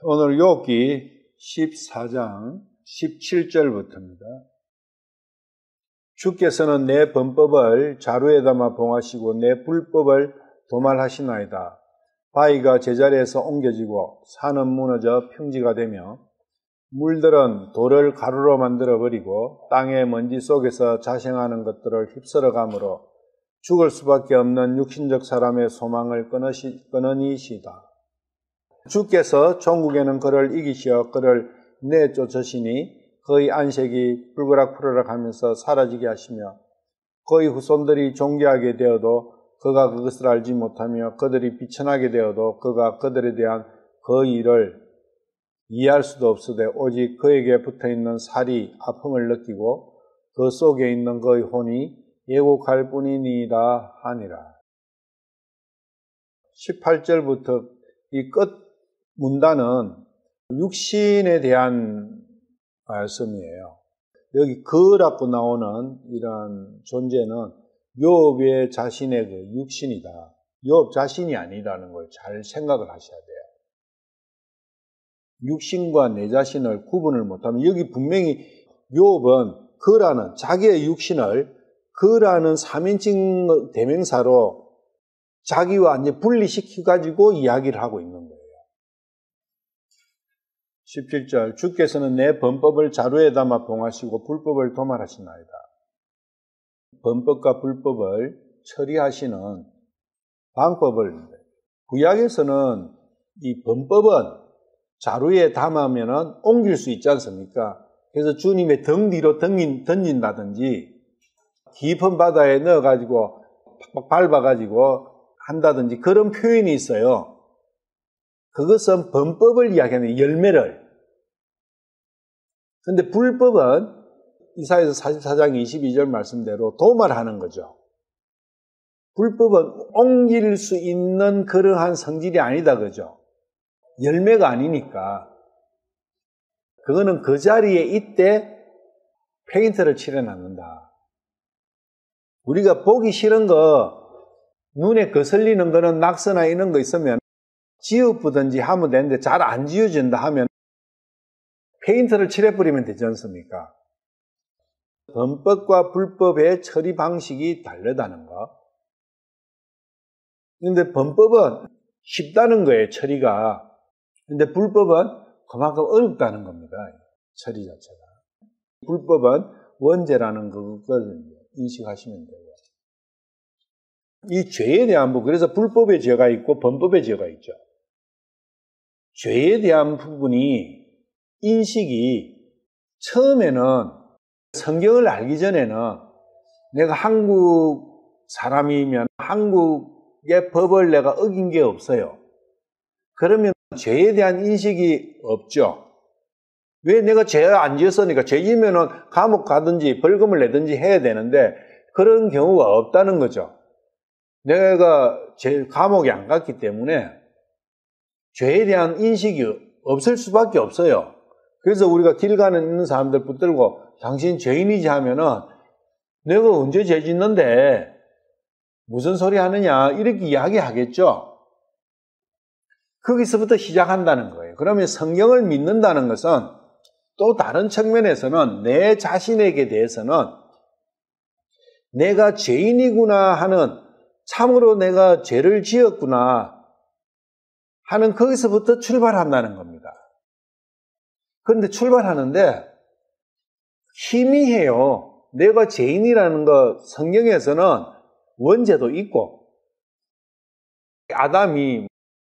오늘 욥기 14장 17절부터입니다. 주께서는 내 범법을 자루에 담아 봉하시고 내 불법을 도말하시나이다. 바위가 제자리에서 옮겨지고 산은 무너져 평지가 되며 물들은 돌을 가루로 만들어버리고 땅의 먼지 속에서 자생하는 것들을 휩쓸어가므로 죽을 수밖에 없는 육신적 사람의 소망을 끊으시다. 주께서 종국에는 그를 이기시어 그를 내쫓으시니 그의 안색이 붉으락푸르락 하면서 사라지게 하시며 그의 후손들이 존귀하게 되어도 그가 그것을 알지 못하며 그들이 비천하게 되어도 그가 그들에 대한 그 일을 이해할 수도 없으되 오직 그에게 붙어있는 살이 아픔을 느끼고 그 속에 있는 그의 혼이 예곡할 뿐이니이다 하니라. 18절부터 이 끝 문단은 육신에 대한 말씀이에요. 여기 그라고 나오는 이런 존재는 욥의 자신의 그 육신이다. 욥 자신이 아니라는 걸 잘 생각을 하셔야 돼요. 육신과 내 자신을 구분을 못하면 여기 분명히 욥은 그라는 자기의 육신을 그라는 3인칭 대명사로 자기와 이제 분리시켜가지고 이야기를 하고 있는 거예요. 17절 주께서는 내 범법을 자루에 담아 봉하시고 불법을 도말하시나이다. 범법과 불법을 처리하시는 방법을 구약에서는 이 범법은 자루에 담으면 옮길 수 있지 않습니까? 그래서 주님의 등 뒤로 던진다든지 깊은 바다에 넣어가지고 팍팍 밟아가지고 한다든지 그런 표현이 있어요. 그것은 범법을 이야기하는 열매를. 그런데 불법은 이사야서 44장 22절 말씀대로 도말하는 거죠. 불법은 옮길 수 있는 그러한 성질이 아니다 그죠. 열매가 아니니까. 그거는 그 자리에 이때 페인트를 칠해놨는다. 우리가 보기 싫은 거, 눈에 거슬리는 거는 낙서나 이런 거 있으면 지우든지 하면 되는데 잘 안 지워진다 하면 페인트를 칠해버리면 되지 않습니까? 범법과 불법의 처리 방식이 다르다는 거. 그런데 범법은 쉽다는 거예요, 처리가. 근데 불법은 그만큼 어렵다는 겁니다. 처리 자체가. 불법은 원죄라는 것을 인식하시면 돼요. 이 죄에 대한 부분, 그래서 불법의 죄가 있고 범법의 죄가 있죠. 죄에 대한 부분이 인식이 처음에는 성경을 알기 전에는 내가 한국 사람이면 한국의 법을 내가 어긴 게 없어요. 그러면 죄에 대한 인식이 없죠. 왜 내가 죄를 안 지었으니까 죄 지으면은 감옥 가든지 벌금을 내든지 해야 되는데 그런 경우가 없다는 거죠. 내가 감옥에 안 갔기 때문에 죄에 대한 인식이 없을 수밖에 없어요. 그래서 우리가 길 가는 있는 사람들 붙들고 당신 죄인이지 하면은 내가 언제 죄 짓는데 무슨 소리 하느냐 이렇게 이야기하겠죠. 거기서부터 시작한다는 거예요. 그러면 성경을 믿는다는 것은 또 다른 측면에서는 내 자신에게 대해서는 내가 죄인이구나 하는 참으로 내가 죄를 지었구나 하는 거기서부터 출발한다는 겁니다. 그런데 출발하는데 희미해요. 내가 죄인이라는 거 성경에서는 원죄도 있고 아담이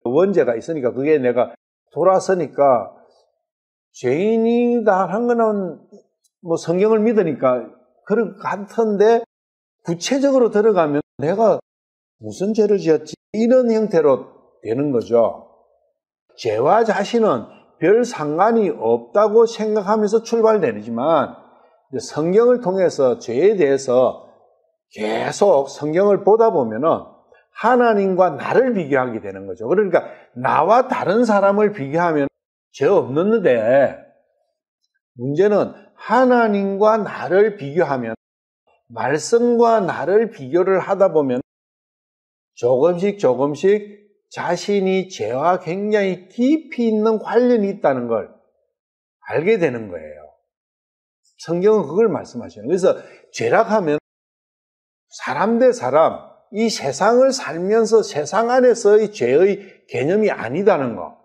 원죄가 있으니까 그게 내가 돌아서니까 죄인이다 하는 거는 뭐 성경을 믿으니까 그런 것 같은데 구체적으로 들어가면 내가 무슨 죄를 지었지? 이런 형태로 되는 거죠. 죄와 자신은 별 상관이 없다고 생각하면서 출발되지만 성경을 통해서 죄에 대해서 계속 성경을 보다 보면은 하나님과 나를 비교하게 되는 거죠. 그러니까 나와 다른 사람을 비교하면 죄 없는데 문제는 하나님과 나를 비교하면 말씀과 나를 비교를 하다 보면 조금씩 자신이 죄와 굉장히 깊이 있는 관련이 있다는 걸 알게 되는 거예요. 성경은 그걸 말씀하시는 거예요. 그래서 죄락하면 사람 대 사람, 이 세상을 살면서 세상 안에서의 죄의 개념이 아니다는 거.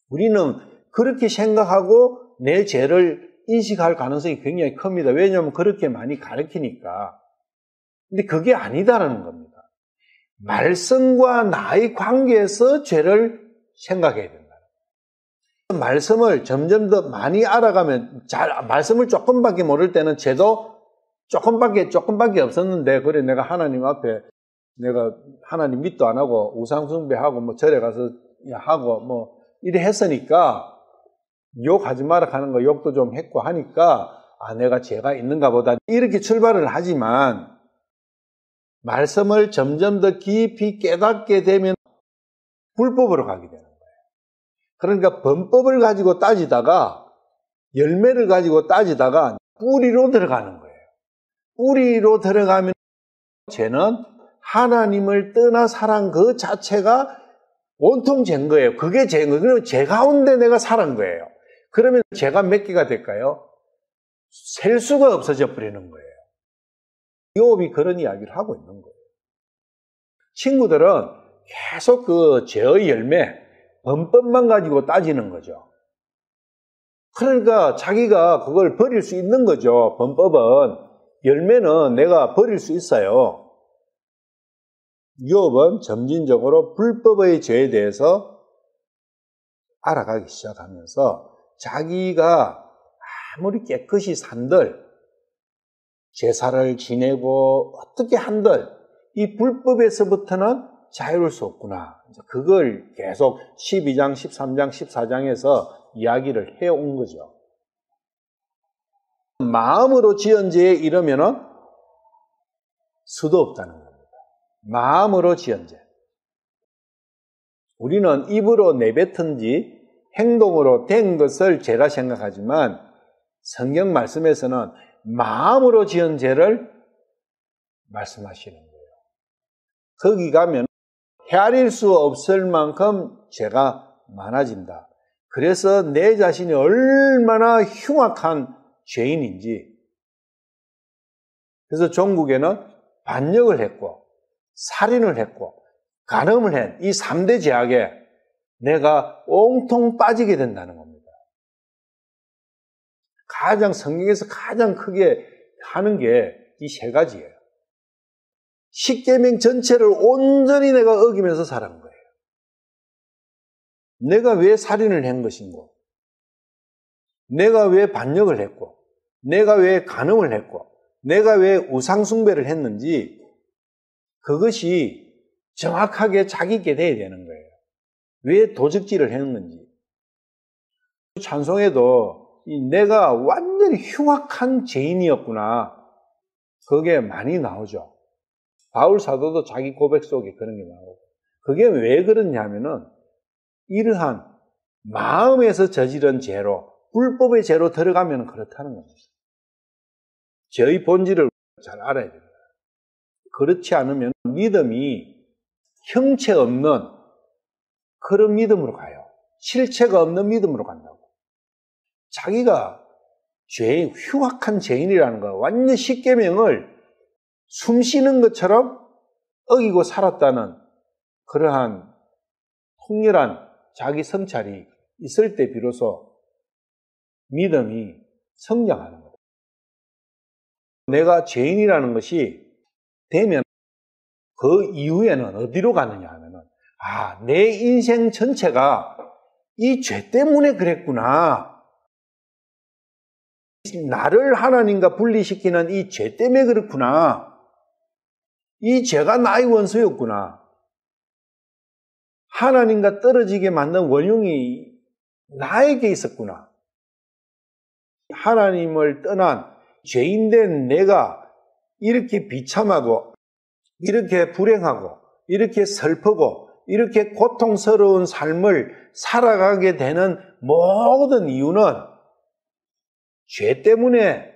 우리는 그렇게 생각하고 내 죄를 인식할 가능성이 굉장히 큽니다. 왜냐하면 그렇게 많이 가르치니까. 근데 그게 아니다라는 겁니다. 말씀과 나의 관계에서 죄를 생각해야 된다. 말씀을 점점 더 많이 알아가면, 말씀을 조금밖에 모를 때는 죄도 조금밖에 없었는데, 그래, 내가 하나님 앞에, 내가 하나님 믿도 안 하고, 우상숭배하고, 뭐, 절에 가서 하고, 뭐, 이래 했으니까, 욕하지 마라 하는 거 욕도 좀 했고 하니까, 아, 내가 죄가 있는가 보다. 이렇게 출발을 하지만, 말씀을 점점 더 깊이 깨닫게 되면, 불법으로 가게 되는 거예요. 그러니까, 범법을 가지고 따지다가, 열매를 가지고 따지다가, 뿌리로 들어가는 거예요. 뿌리로 들어가면 죄는 하나님을 떠나 살한 그 자체가 온통 죄인 거예요. 그게 죄인 거예요. 그러면 죄 가운데 내가 살은 거예요. 그러면 죄가 몇 개가 될까요? 셀 수가 없어져 버리는 거예요. 욥이 그런 이야기를 하고 있는 거예요. 친구들은 계속 그 죄의 열매, 범법만 가지고 따지는 거죠. 그러니까 자기가 그걸 버릴 수 있는 거죠. 범법은. 열매는 내가 버릴 수 있어요. 욥은 점진적으로 불법의 죄에 대해서 알아가기 시작하면서 자기가 아무리 깨끗이 산들, 제사를 지내고 어떻게 한들 이 불법에서부터는 자유로울 수 없구나. 그걸 계속 12장, 13장, 14장에서 이야기를 해온 거죠. 마음으로 지은 죄에 이르면은 수도 없다는 겁니다. 마음으로 지은 죄. 우리는 입으로 내뱉은지 행동으로 된 것을 죄라 생각하지만 성경 말씀에서는 마음으로 지은 죄를 말씀하시는 거예요. 거기 가면 헤아릴 수 없을 만큼 죄가 많아진다. 그래서 내 자신이 얼마나 흉악한 죄인인지. 그래서 종국에는 반역을 했고 살인을 했고 간음을 한 이 3대 죄악에 내가 옹통 빠지게 된다는 겁니다. 성경에서 가장 크게 하는 게 이 3가지예요. 십계명 전체를 온전히 내가 어기면서 살아간 거예요. 내가 왜 살인을 한 것인고, 내가 왜 반역을 했고, 내가 왜 간음을 했고, 내가 왜 우상숭배를 했는지 그것이 정확하게 자기께 돼야 되는 거예요. 왜 도적질을 했는지. 찬송에도 내가 완전히 흉악한 죄인이었구나. 그게 많이 나오죠. 바울 사도도 자기 고백 속에 그런 게 나오고. 그게 왜 그러냐면은 이러한 마음에서 저지른 죄로, 불법의 죄로 들어가면 그렇다는 겁니다. 죄의 본질을 잘 알아야 됩니다. 그렇지 않으면 믿음이 형체 없는 그런 믿음으로 가요. 실체가 없는 믿음으로 간다고. 자기가 흉악한 죄인이라는 거, 완전 십계명을 숨 쉬는 것처럼 어기고 살았다는 그러한 통렬한 자기 성찰이 있을 때 비로소 믿음이 성장하는 거예요. 내가 죄인이라는 것이 되면 그 이후에는 어디로 가느냐 하면은, 내 인생 전체가 이 죄 때문에 그랬구나. 나를 하나님과 분리시키는 이 죄 때문에 그렇구나. 이 죄가 나의 원수였구나. 하나님과 떨어지게 만든 원흉이 나에게 있었구나. 하나님을 떠난 죄인된 내가 이렇게 비참하고 이렇게 불행하고 이렇게 슬프고 이렇게 고통스러운 삶을 살아가게 되는 모든 이유는 죄 때문에,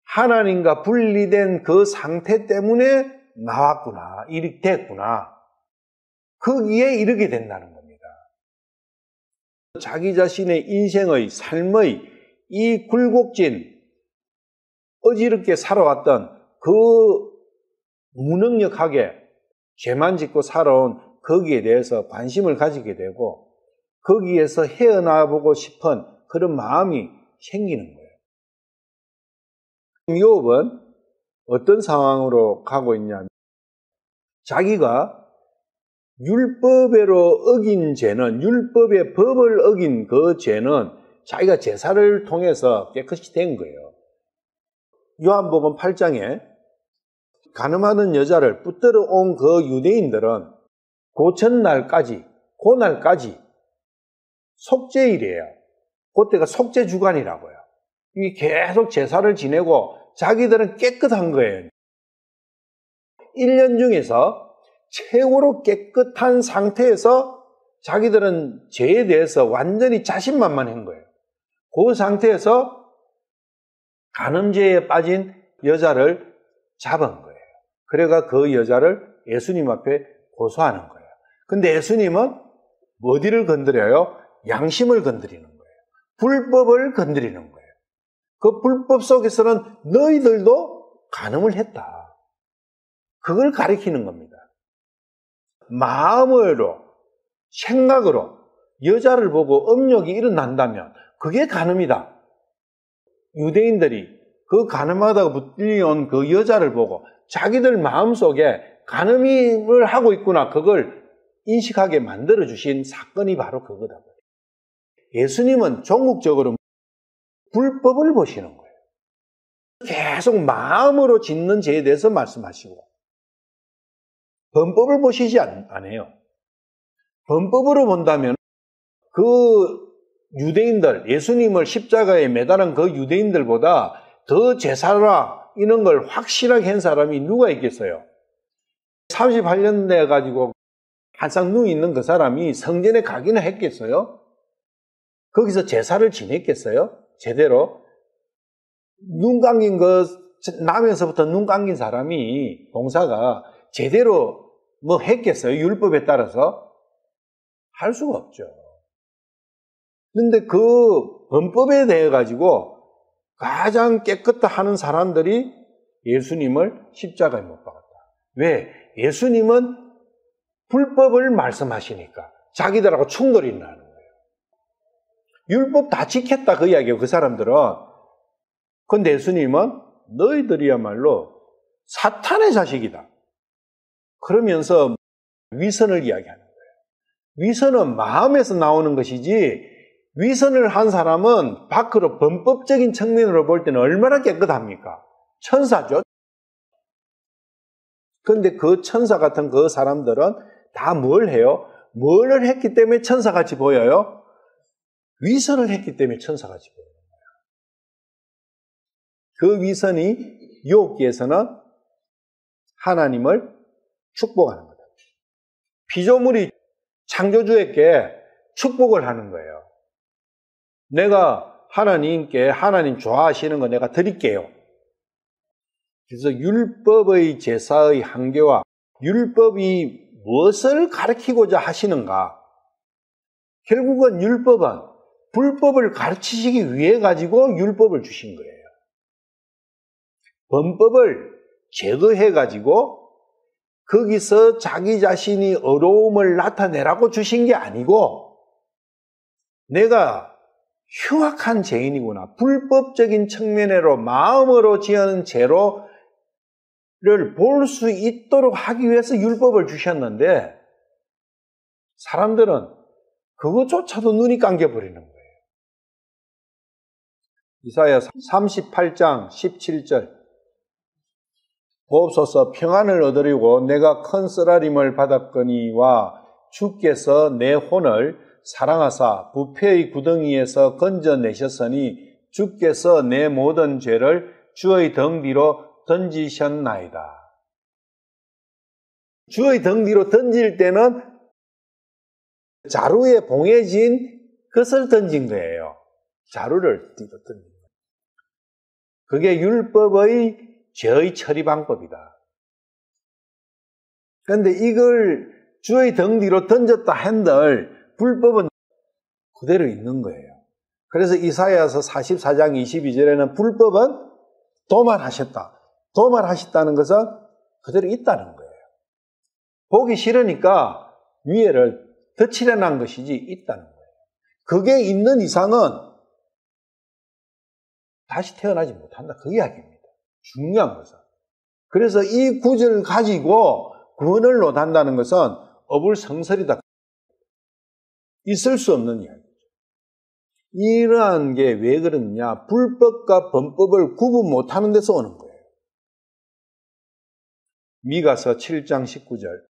하나님과 분리된 그 상태 때문에 나왔구나, 이렇게 됐구나. 거기에 이르게 된다는 겁니다. 자기 자신의 인생의 삶의 이 굴곡진 어지럽게 살아왔던 그 무능력하게 죄만 짓고 살아온 거기에 대해서 관심을 가지게 되고 거기에서 헤어나보고 싶은 그런 마음이 생기는 거예요. 욥은 어떤 상황으로 가고 있냐면 자기가 율법으로 어긴 죄는 율법의 법을 어긴 그 죄는 자기가 제사를 통해서 깨끗이 된 거예요. 요한복음 8장에 간음하는 여자를 붙들어 온 그 유대인들은 그 전날까지, 그날까지 속죄일이에요. 그때가 속죄 주간이라고요. 이게 계속 제사를 지내고 자기들은 깨끗한 거예요. 1년 중에서 최고로 깨끗한 상태에서 자기들은 죄에 대해서 완전히 자신만만한 거예요. 그 상태에서 간음죄에 빠진 여자를 잡은 거예요. 그래가 그 여자를 예수님 앞에 고소하는 거예요. 근데 예수님은 어디를 건드려요? 양심을 건드리는 거예요. 불법을 건드리는 거예요. 그 불법 속에서는 너희들도 간음을 했다. 그걸 가리키는 겁니다. 마음으로, 생각으로 여자를 보고 음욕이 일어난다면 그게 간음이다. 유대인들이 그 간음하다가 붙들려온 그 여자를 보고 자기들 마음속에 간음을 하고 있구나. 그걸 인식하게 만들어주신 사건이 바로 그거다. 예수님은 종국적으로 불법을 보시는 거예요. 계속 마음으로 짓는 죄에 대해서 말씀하시고 범법을 보시지 않아요. 범법으로 본다면 그 유대인들, 예수님을 십자가에 매달은 그 유대인들보다 더 제사라 이런 걸 확실하게 한 사람이 누가 있겠어요? 38년 돼가지고 한상 누워 있는 그 사람이 성전에 가기나 했겠어요? 거기서 제사를 지냈겠어요? 제대로? 눈 감긴 나면서부터 눈 감긴 사람이 봉사가 제대로 뭐 했겠어요? 율법에 따라서? 할 수가 없죠. 그런데 그 범법에 대해 가지고 가장 깨끗하다 하는 사람들이 예수님을 십자가에 못 박았다. 왜? 예수님은 불법을 말씀하시니까 자기들하고 충돌이 나는 거예요. 율법 다 지켰다 그 이야기예요. 그 사람들은. 그런데 예수님은 너희들이야말로 사탄의 자식이다. 그러면서 위선을 이야기하는 거예요. 위선은 마음에서 나오는 것이지 위선을 한 사람은 밖으로 범법적인 측면으로 볼 때는 얼마나 깨끗합니까? 천사죠. 그런데 그 천사 같은 그 사람들은 다 뭘 해요? 뭘 했기 때문에 천사같이 보여요? 위선을 했기 때문에 천사같이 보여요. 그 위선이 욥기에서는 하나님을 축복하는 거다. 피조물이 창조주에게 축복을 하는 거예요. 내가 하나님께 하나님 좋아하시는 거 내가 드릴게요. 그래서 율법의 제사의 한계와 율법이 무엇을 가르치고자 하시는가? 결국은 율법은 불법을 가르치시기 위해 가지고 율법을 주신 거예요. 범법을 제거해 가지고 거기서 자기 자신이 어려움을 나타내라고 주신 게 아니고 내가 흉악한 죄인이구나. 불법적인 측면으로 마음으로 지은 죄를 볼 수 있도록 하기 위해서 율법을 주셨는데 사람들은 그것조차도 눈이 감겨버리는 거예요. 이사야 38장 17절 보옵소서 평안을 얻으려고 내가 큰 쓰라림을 받았거니와 주께서 내 혼을 사랑하사 부패의 구덩이에서 건져내셨으니 주께서 내 모든 죄를 주의 등 뒤로 던지셨나이다. 주의 등 뒤로 던질 때는 자루에 봉해진 것을 던진 거예요. 자루를 뒤로 던진 거예요. 그게 율법의 죄의 처리 방법이다. 그런데 이걸 주의 등 뒤로 던졌다 한들 불법은 그대로 있는 거예요. 그래서 이사야서 44장 22절에는 불법은 도말하셨다. 도말하셨다는 것은 그대로 있다는 거예요. 보기 싫으니까 위에를 덧칠해놓은 것이지 있다는 거예요. 그게 있는 이상은 다시 태어나지 못한다. 그 이야기입니다. 중요한 것은. 그래서 이 구절을 가지고 구원을 논한다는 것은 어불성설이다. 있을 수 없는 이야기죠. 이러한 게 왜 그러느냐? 불법과 범법을 구분 못하는 데서 오는 거예요. 미가서 7장 19절.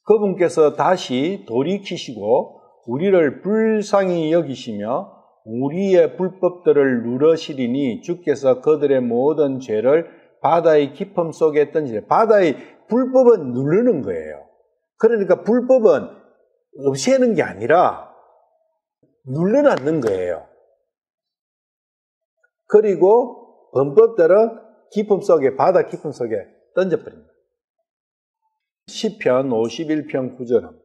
그분께서 다시 돌이키시고 우리를 불쌍히 여기시며 우리의 불법들을 누르시리니 주께서 그들의 모든 죄를 바다의 깊음 속에 던지래. 바다의 불법은 누르는 거예요. 그러니까 불법은 없애는 게 아니라 눌러놨는 거예요. 그리고 범법들은 깊음 속에, 바다 깊음 속에 던져버립니다. 시편 51편 9절입니다.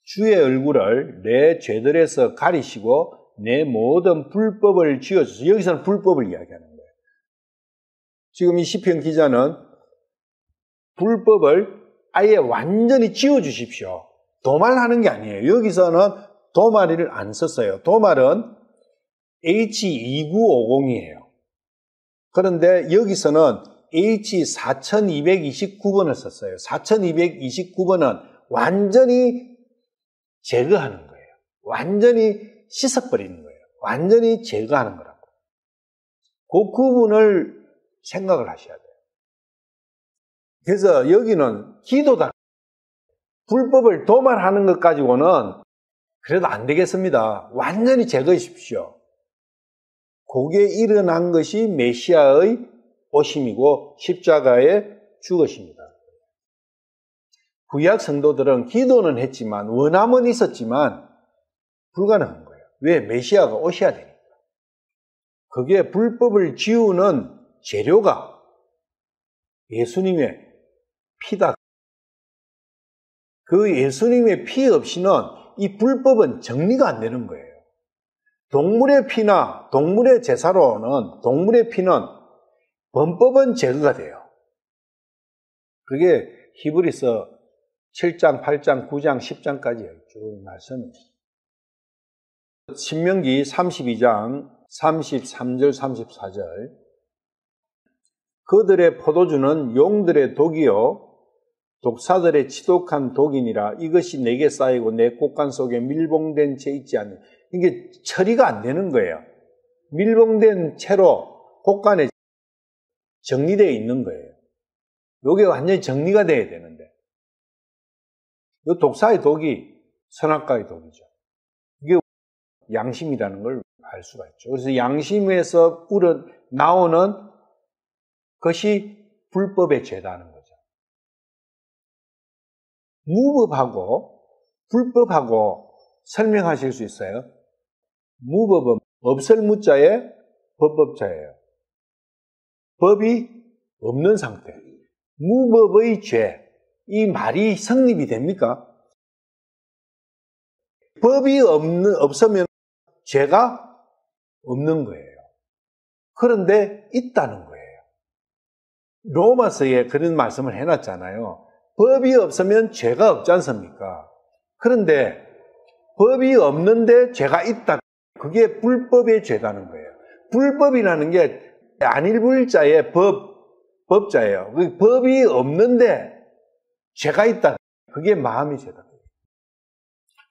주의 얼굴을 내 죄들에서 가리시고 내 모든 불법을 지어주소서. 여기서는 불법을 이야기하는 거예요. 지금 이 시편 기자는 불법을 아예 완전히 지워주십시오. 도말하는 게 아니에요. 여기서는 도말을 안 썼어요. 도말은 H2950이에요. 그런데 여기서는 H4229번을 썼어요. 4229번은 완전히 제거하는 거예요. 완전히 씻어버리는 거예요. 완전히 제거하는 거라고. 그 구분을 생각을 하셔야 돼요. 그래서 여기는 기도다. 불법을 도말하는 것 가지고는 그래도 안 되겠습니다. 완전히 제거해 주십시오. 그게 일어난 것이 메시아의 오심이고 십자가의 죽으심이다. 구약 성도들은 기도는 했지만 원함은 있었지만 불가능한 거예요. 왜? 메시아가 오셔야 되니까. 그게 불법을 지우는 재료가 예수님의 피다. 그 예수님의 피 없이는 이 불법은 정리가 안 되는 거예요. 동물의 피나 동물의 제사로는 동물의 피는 범법은 제거가 돼요. 그게 히브리서 7장, 8장, 9장, 10장까지 쭉 말씀입니다. 신명기 32장 33절, 34절. 그들의 포도주는 용들의 독이요 독사들의 지독한 독이니라. 이것이 내게 쌓이고 내 곳간 속에 밀봉된 채 있지 않는. 이게 처리가 안 되는 거예요. 밀봉된 채로 곳간에 정리되어 있는 거예요. 이게 완전히 정리가 돼야 되는데. 이 독사의 독이 선악과의 독이죠. 이게 양심이라는 걸 알 수가 있죠. 그래서 양심에서 우러나오는 것이 불법의 죄다는 거죠. 무법하고 불법하고 설명하실 수 있어요? 무법은 없을 무자에 법법자예요. 법이 없는 상태. 무법의 죄. 이 말이 성립이 됩니까? 법이 없으면 죄가 없는 거예요. 그런데 있다는 거예요. 로마서에 그런 말씀을 해놨잖아요. 법이 없으면 죄가 없지 않습니까? 그런데 법이 없는데 죄가 있다. 그게 불법의 죄다는 거예요. 불법이라는 게 안일불자의 법자예요. 법이 없는데 죄가 있다. 그게 마음의 죄다.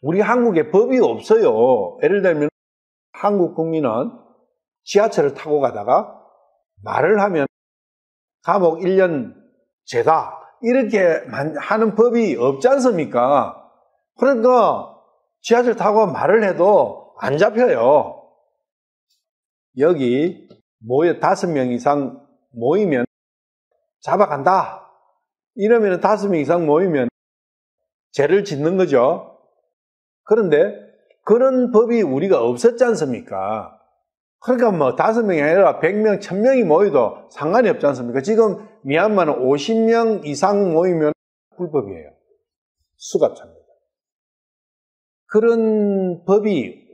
우리 한국에 법이 없어요. 예를 들면 한국 국민은 지하철을 타고 가다가 말을 하면 감옥 1년 죄다. 이렇게 하는 법이 없지 않습니까? 그러니까 지하철 타고 말을 해도 안 잡혀요. 여기 5명 이상 모이면 잡아간다. 이러면 5명 이상 모이면 죄를 짓는 거죠. 그런데 그런 법이 우리가 없었지 않습니까? 그러니까 5명이 아니라 100명, 1000명이 모여도 상관이 없지 않습니까? 지금 미얀마는 50명 이상 모이면 불법이에요. 수갑차입니다. 그런 법이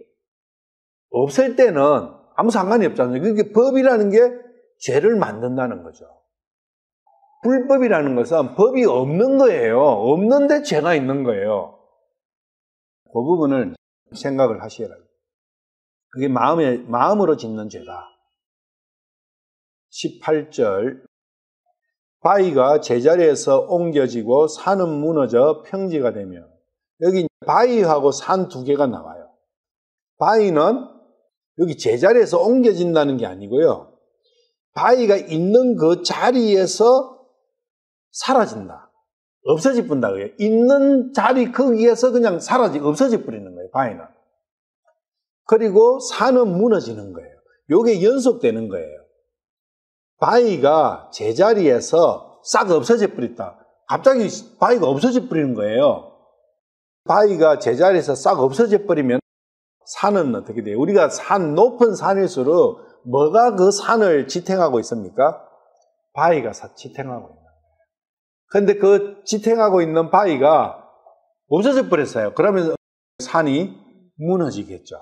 없을 때는 아무 상관이 없잖아요. 그게 법이라는 게 죄를 만든다는 거죠. 불법이라는 것은 법이 없는 거예요. 없는데 죄가 있는 거예요. 그 부분을 생각을 하셔야 돼요. 그게 마음으로 짓는 죄다. 18절 바위가 제자리에서 옮겨지고 산은 무너져 평지가 되며, 여기 바위하고 산 두 개가 나와요. 바위는 여기 제자리에서 옮겨진다는 게 아니고요. 바위가 있는 그 자리에서 사라진다. 없어져 본다. 있는 자리 거기에서 그냥 없어져 버리는 거예요. 바위는. 그리고 산은 무너지는 거예요. 이게 연속되는 거예요. 바위가 제자리에서 싹 없어져 버렸다. 갑자기 바위가 없어져 버리는 거예요. 바위가 제자리에서 싹 없어져 버리면 산은 어떻게 돼요? 우리가 높은 산일수록 뭐가 그 산을 지탱하고 있습니까? 바위가 지탱하고 있는 거예요. 그런데 그 지탱하고 있는 바위가 없어져 버렸어요. 그러면 산이 무너지겠죠.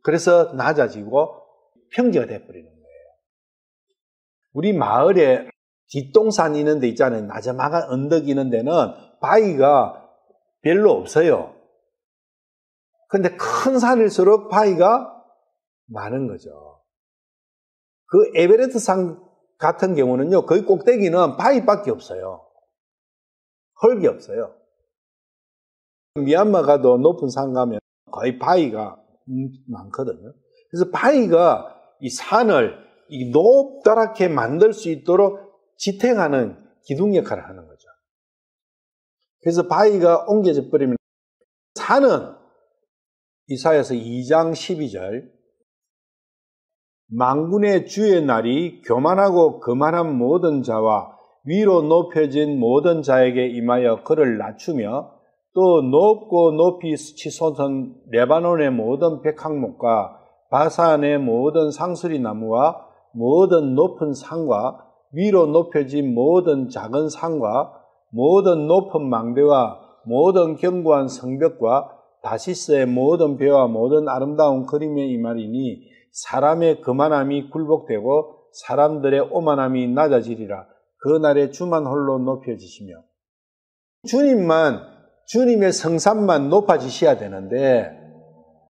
그래서 낮아지고 평지가 돼버리는 거예요. 우리 마을에 뒷동산 있는 데 있잖아요. 나저막한 언덕 있는 데는 바위가 별로 없어요. 근데 큰 산일수록 바위가 많은 거죠. 그 에베레스트 산 같은 경우는요, 거의 꼭대기는 바위밖에 없어요. 흙이 없어요. 미얀마 가도 높은 산 가면 거의 바위가 많거든요. 그래서 바위가 이 산을 높다랗게 만들 수 있도록 지탱하는 기둥 역할을 하는 거죠. 그래서 바위가 옮겨져 버리면 산은 이사야서 2장 12절 만군의 주의 날이 교만하고 거만한 모든 자와 위로 높여진 모든 자에게 임하여 그를 낮추며 또 높고 높이 치솟은 레바논의 모든 백항목과 바산의 모든 상수리 나무와 모든 높은 산과 위로 높여진 모든 작은 산과 모든 높은 망대와 모든 견고한 성벽과 다시스의 모든 배와 모든 아름다운 그림에 임하리니 사람의 거만함이 굴복되고 사람들의 오만함이 낮아지리라. 그 날에 주만 홀로 높여지시며, 주님의 성산만 높아지셔야 되는데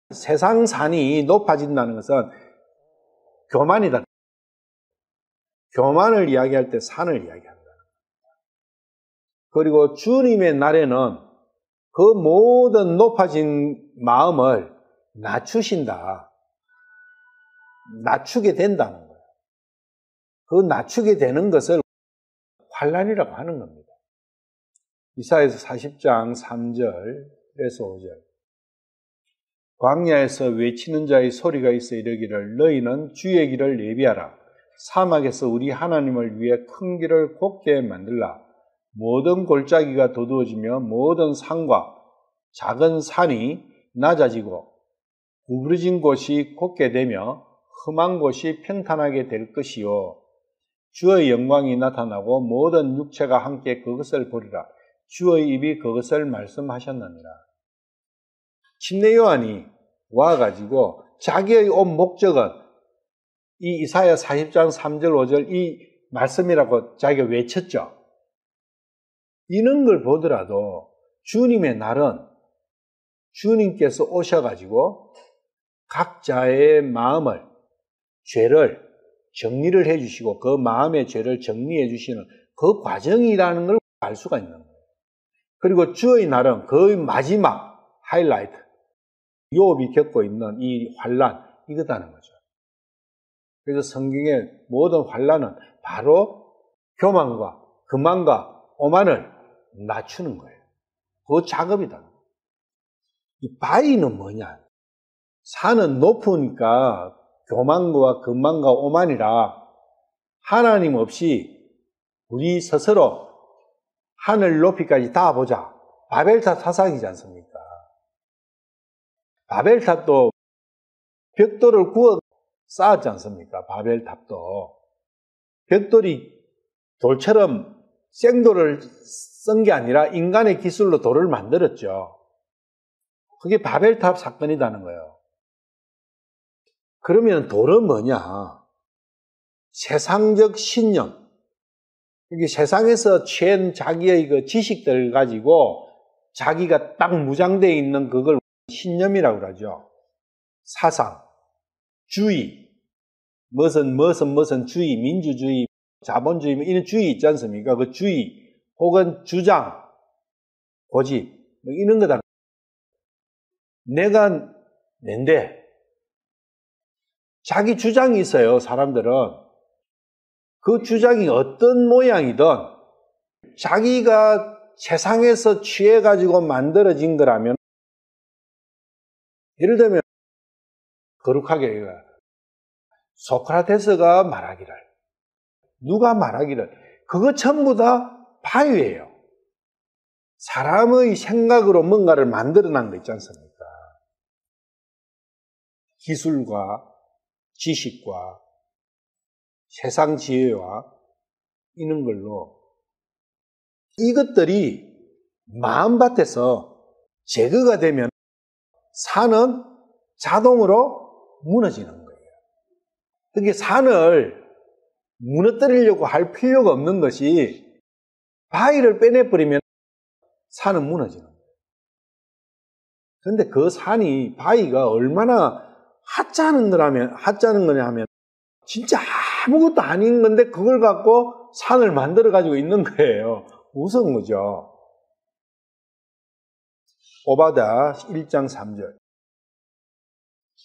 세상 산이 높아진다는 것은 교만이다. 교만을 이야기할 때 산을 이야기한다. 그리고 주님의 날에는 그 모든 높아진 마음을 낮추신다. 낮추게 된다는 거예요. 그 낮추게 되는 것을 환란이라고 하는 겁니다. 이사야서 40장 3절에서 5절 광야에서 외치는 자의 소리가 있어 이르기를 너희는 주의 길을 예비하라. 사막에서 우리 하나님을 위해 큰 길을 곱게 만들라. 모든 골짜기가 도두어지며 모든 산과 작은 산이 낮아지고 구부러진 곳이 곧게 되며 험한 곳이 평탄하게 될 것이요. 주의 영광이 나타나고 모든 육체가 함께 그것을 보리라. 주의 입이 그것을 말씀하셨느니라. 침례 요한이 와가지고 자기의 온 목적은 이 이사야 40장 3절 5절 이 말씀이라고 자기가 외쳤죠. 이런 걸 보더라도 주님의 날은 주님께서 오셔가지고 각자의 마음을, 죄를 정리를 해주시고 그 마음의 죄를 정리해 주시는 그 과정이라는 걸 알 수가 있는 거예요. 그리고 주의 날은 그 마지막 하이라이트, 욥이 겪고 있는 이 환란, 이거다는 거죠. 그래서 성경의 모든 환란은 바로 교만과 거만과 오만을 낮추는 거예요. 그 작업이다. 이 바위는 뭐냐? 산은 높으니까 교만과 거만과 오만이라 하나님 없이 우리 스스로 하늘 높이까지 닿아보자. 바벨탑 사상이지 않습니까? 바벨탑도 벽돌을 구워 쌓았지 않습니까? 바벨탑도 벽돌이 돌처럼 생돌을 쓴 게 아니라 인간의 기술로 돌을 만들었죠. 그게 바벨탑 사건이라는 거예요. 그러면 돌은 뭐냐? 세상적 신념. 이게 세상에서 취한 자기의 그 지식들을 가지고 자기가 딱 무장되어 있는 그걸 신념이라고 그러죠. 사상, 주의, 무슨 주의, 민주주의, 자본주의, 이런 주의 있지 않습니까? 그 주의, 혹은 주장, 고집, 뭐 이런 거다. 내가 낸데, 자기 주장이 있어요, 사람들은. 그 주장이 어떤 모양이든, 자기가 세상에서 취해가지고 만들어진 거라면, 예를 들면, 거룩하게, 소크라테스가 말하기를, 누가 말하기를, 그거 전부 다 바위예요. 사람의 생각으로 뭔가를 만들어낸 거 있지 않습니까? 기술과 지식과 세상 지혜와 이런 걸로 이것들이 마음밭에서 제거가 되면 산은 자동으로 무너지는 거예요. 그게 산을 무너뜨리려고 할 필요가 없는 것이 바위를 빼내버리면 산은 무너지는 거예요. 그런데 그 산이 바위가 얼마나 하찮은 거냐 하면 진짜 아무것도 아닌 건데 그걸 갖고 산을 만들어 가지고 있는 거예요. 무서운 거죠. 오바댜 1장 3절.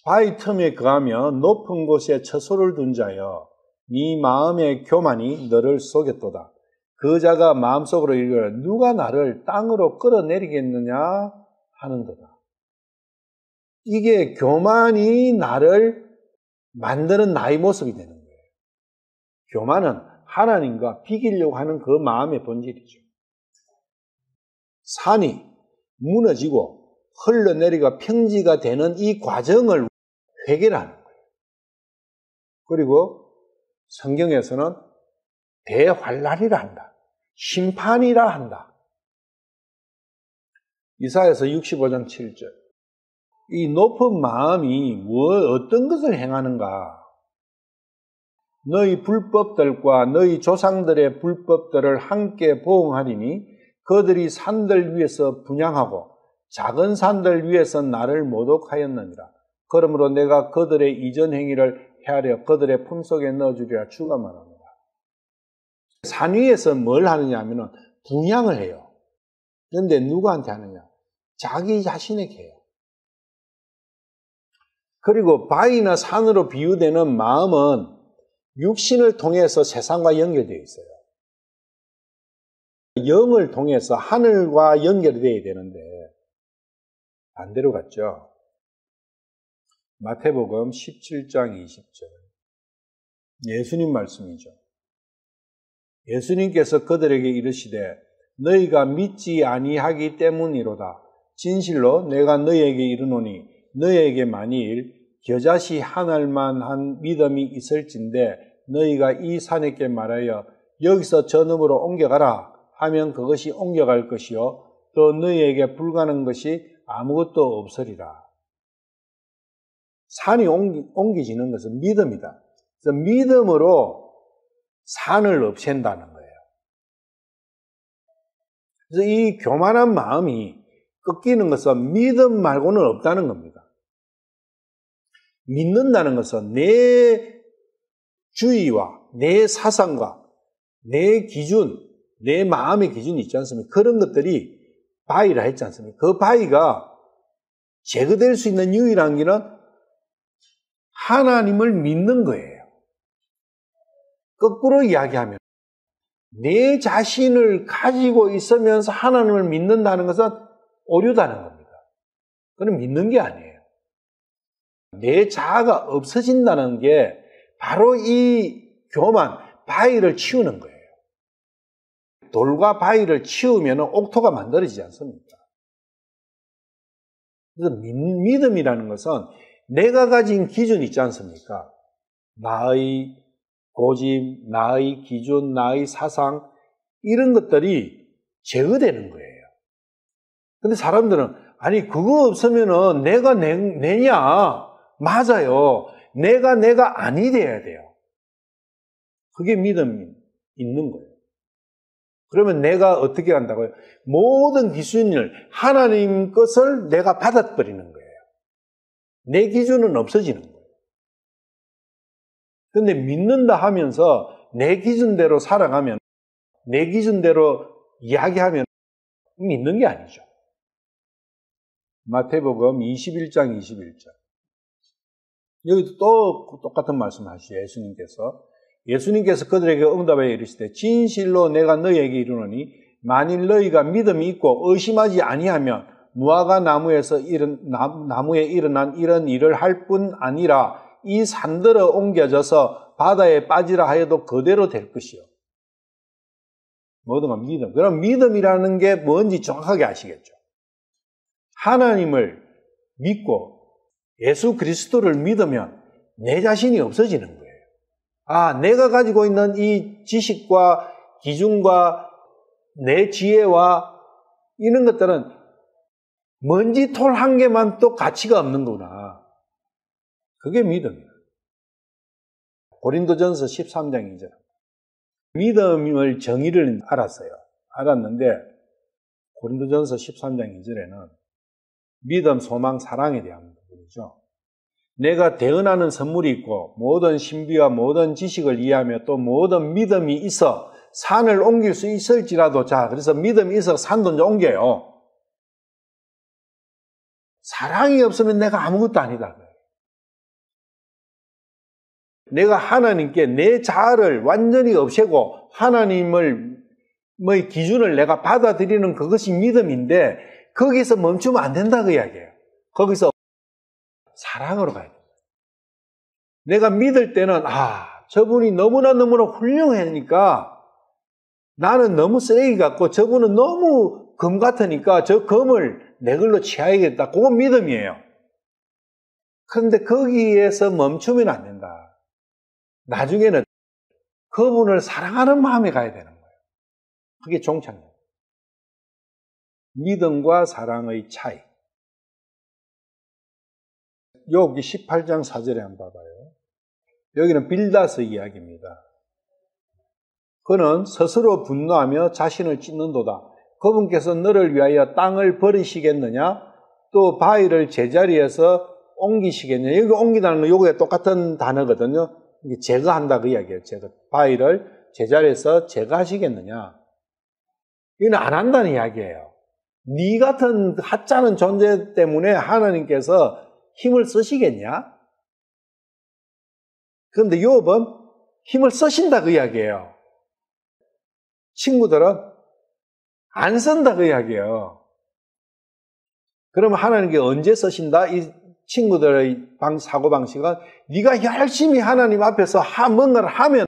바위 틈에 거하며 높은 곳에 처소를 둔 자여 네 마음의 교만이 너를 속였도다. 그 자가 마음속으로 이르기를 누가 나를 땅으로 끌어내리겠느냐 하는도다. 이게 교만이 나를 만드는 나의 모습이 되는 거예요. 교만은 하나님과 비기려고 하는 그 마음의 본질이죠. 산이 무너지고 흘러내리가 평지가 되는 이 과정을 회개하는 거예요. 그리고 성경에서는 대환란이라 한다. 심판이라 한다. 이사야서 65장 7절. 이 높은 마음이 어떤 것을 행하는가? 너희 불법들과 너희 조상들의 불법들을 함께 보응하리니 그들이 산들 위에서 분향하고 작은 산들 위에서 나를 모독하였느니라. 그러므로 내가 그들의 이전 행위를 헤아려 그들의 품속에 넣어주리라. 주가 말합니다. 산 위에서 뭘 하느냐 하면 분향을 해요. 그런데 누구한테 하느냐? 자기 자신에게 해요. 그리고 바위나 산으로 비유되는 마음은 육신을 통해서 세상과 연결되어 있어요. 영을 통해서 하늘과 연결되어야 되는데 반대로 갔죠. 마태복음 17장 20절. 예수님 말씀이죠. 예수님께서 그들에게 이르시되 너희가 믿지 아니하기 때문이로다. 진실로 내가 너희에게 이르노니 너희에게 만일 겨자씨 하늘만한 믿음이 있을진데 너희가 이 산에게 말하여 여기서 저 너머로 옮겨가라 하면 그것이 옮겨갈 것이요 또 너희에게 불가능한 것이 아무것도 없으리라. 산이 옮겨지는 것은 믿음이다. 그래서 믿음으로 산을 없앤다는 거예요. 그래서 이 교만한 마음이 꺾이는 것은 믿음 말고는 없다는 겁니다. 믿는다는 것은 내 주의와 내 사상과 내 기준, 내 마음의 기준이 있지 않습니까? 그런 것들이 바위라 했지 않습니까? 그 바위가 제거될 수 있는 유일한 길은 하나님을 믿는 거예요. 거꾸로 이야기하면 내 자신을 가지고 있으면서 하나님을 믿는다는 것은 오류다는 겁니다. 그건 믿는 게 아니에요. 내 자아가 없어진다는 게 바로 이 교만, 바위를 치우는 거예요. 돌과 바위를 치우면 옥토가 만들어지지 않습니까? 그래서 믿음이라는 것은 내가 가진 기준 있지 않습니까? 나의 고집, 나의 기준, 나의 사상, 이런 것들이 제어되는 거예요. 근데 사람들은 아니 그거 없으면은 내가 내냐? 맞아요. 내가 아니 돼야 돼요. 그게 믿음이 있는 거예요. 그러면 내가 어떻게 한다고요? 모든 기준을 하나님 것을 내가 받아버리는 거예요. 내 기준은 없어지는 거예요. 근데 믿는다 하면서 내 기준대로 살아가면, 내 기준대로 이야기하면 믿는 게 아니죠. 마태복음 21장 21절. 여기도 또 똑같은 말씀 하시죠. 예수님께서 그들에게 응답하여 이르시되 진실로 내가 너희에게 이르노니 만일 너희가 믿음이 있고 의심하지 아니하면 무화과 나무에 일어난 이런 일을 할 뿐 아니라 이 산들어 옮겨져서 바다에 빠지라 하여도 그대로 될 것이요. 뭐든가 믿음. 그럼 믿음이라는 게 뭔지 정확하게 아시겠죠? 하나님을 믿고 예수 그리스도를 믿으면 내 자신이 없어지는 거예요. 아, 내가 가지고 있는 이 지식과 기준과 내 지혜와 이런 것들은 먼지 톨 한 개만 또 가치가 없는구나. 그게 믿음이에요. 고린도전서 13장 2절. 믿음을 정의를 알았는데 고린도전서 13장 2절에는 믿음, 소망, 사랑에 대한 부분이죠. 내가 대언하는 선물이 있고 모든 신비와 모든 지식을 이해하며 또 모든 믿음이 있어 산을 옮길 수 있을지라도 그래서 믿음이 있어 산도 이제 옮겨요. 사랑이 없으면 내가 아무것도 아니다. 내가 하나님께 내 자아를 완전히 없애고 하나님의 기준을 내가 받아들이는 그것이 믿음인데 거기서 멈추면 안 된다 그 이야기예요. 거기서 사랑으로 가야 돼요. 내가 믿을 때는 저분이 너무나 훌륭하니까 나는 너무 쓰레기 같고 저분은 너무 금 같으니까 저 금을 내 걸로 취해야겠다. 그건 믿음이에요. 그런데 거기에서 멈추면 안 된다. 나중에는 그분을 사랑하는 마음에 가야 되는 거예요. 그게 종착역. 믿음과 사랑의 차이. 여기 18장 4절에 한번 봐봐요. 여기는 빌다스 이야기입니다. 그는 스스로 분노하며 자신을 찢는도다. 그분께서 너를 위하여 땅을 버리시겠느냐? 또 바위를 제자리에서 옮기시겠느냐? 여기 옮기다는 건 요게 똑같은 단어거든요. 이게 제거한다 그 이야기예요. 바위를 제자리에서 제거하시겠느냐? 이건 안 한다는 이야기예요. 네 같은 하찮은 존재 때문에 하나님께서 힘을 쓰시겠냐? 그런데 욥은 힘을 쓰신다 그 이야기예요. 친구들은 안 쓴다 그 이야기예요. 그러면 하나님께 언제 쓰신다? 이 친구들의 사고방식은 네가 열심히 하나님 앞에서 뭔가를 하면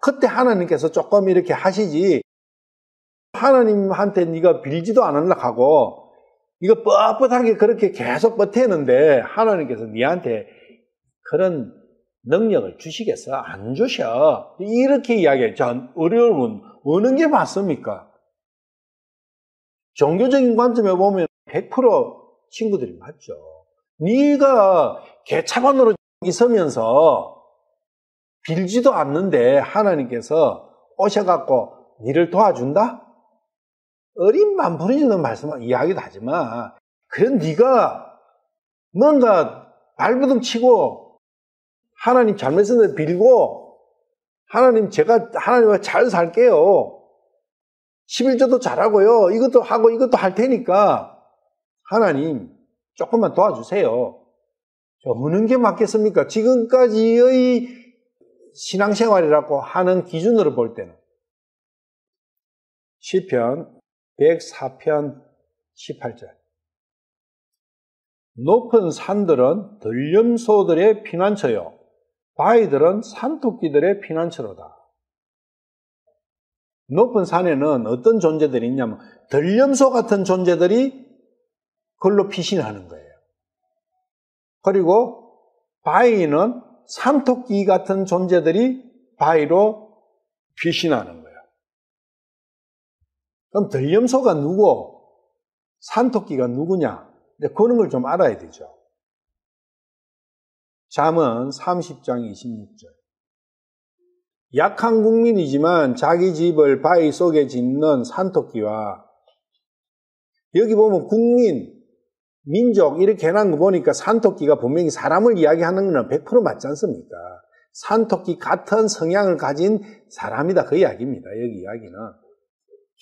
그때 하나님께서 조금 이렇게 하시지 하나님한테 네가 빌지도 않으려고 하고 이거 뻣뻣하게 그렇게 계속 버티는데 하나님께서 네한테 그런 능력을 주시겠어? 안 주셔. 이렇게 이야기해요. 자, 어려움은 어느 게 맞습니까? 종교적인 관점에 보면 100% 친구들이 맞죠. 네가 개차반으로 있으면서 빌지도 않는데 하나님께서 오셔갖고 네를 도와준다? 어린만 부리는 말씀은 이야기도 하지만 그런 네가 뭔가 발버둥 치고 하나님 잘못했는데 빌고 제가 하나님과 잘 살게요. 11조도 잘하고요. 이것도 하고 이것도 할 테니까 하나님 조금만 도와주세요. 어느 게 맞겠습니까? 지금까지의 신앙생활이라고 하는 기준으로 볼 때는 시편 104편 18절 높은 산들은 들염소들의 피난처요 바위들은 산토끼들의 피난처로다. 높은 산에는 어떤 존재들이 있냐면 들염소 같은 존재들이 그걸로 피신하는 거예요. 그리고 바위는 산토끼 같은 존재들이 바위로 피신하는 거예요. 그럼 들염소가 누구? 산토끼가 누구냐? 그런 걸 좀 알아야 되죠. 잠언 30장 26절. 약한 국민이지만 자기 집을 바위 속에 짓는 산토끼와, 여기 보면 국민, 민족 이렇게 해놓은 거 보니까 산토끼가 분명히 사람을 이야기하는 건 100% 맞지 않습니까? 산토끼 같은 성향을 가진 사람이다, 그 이야기입니다. 여기 이야기는.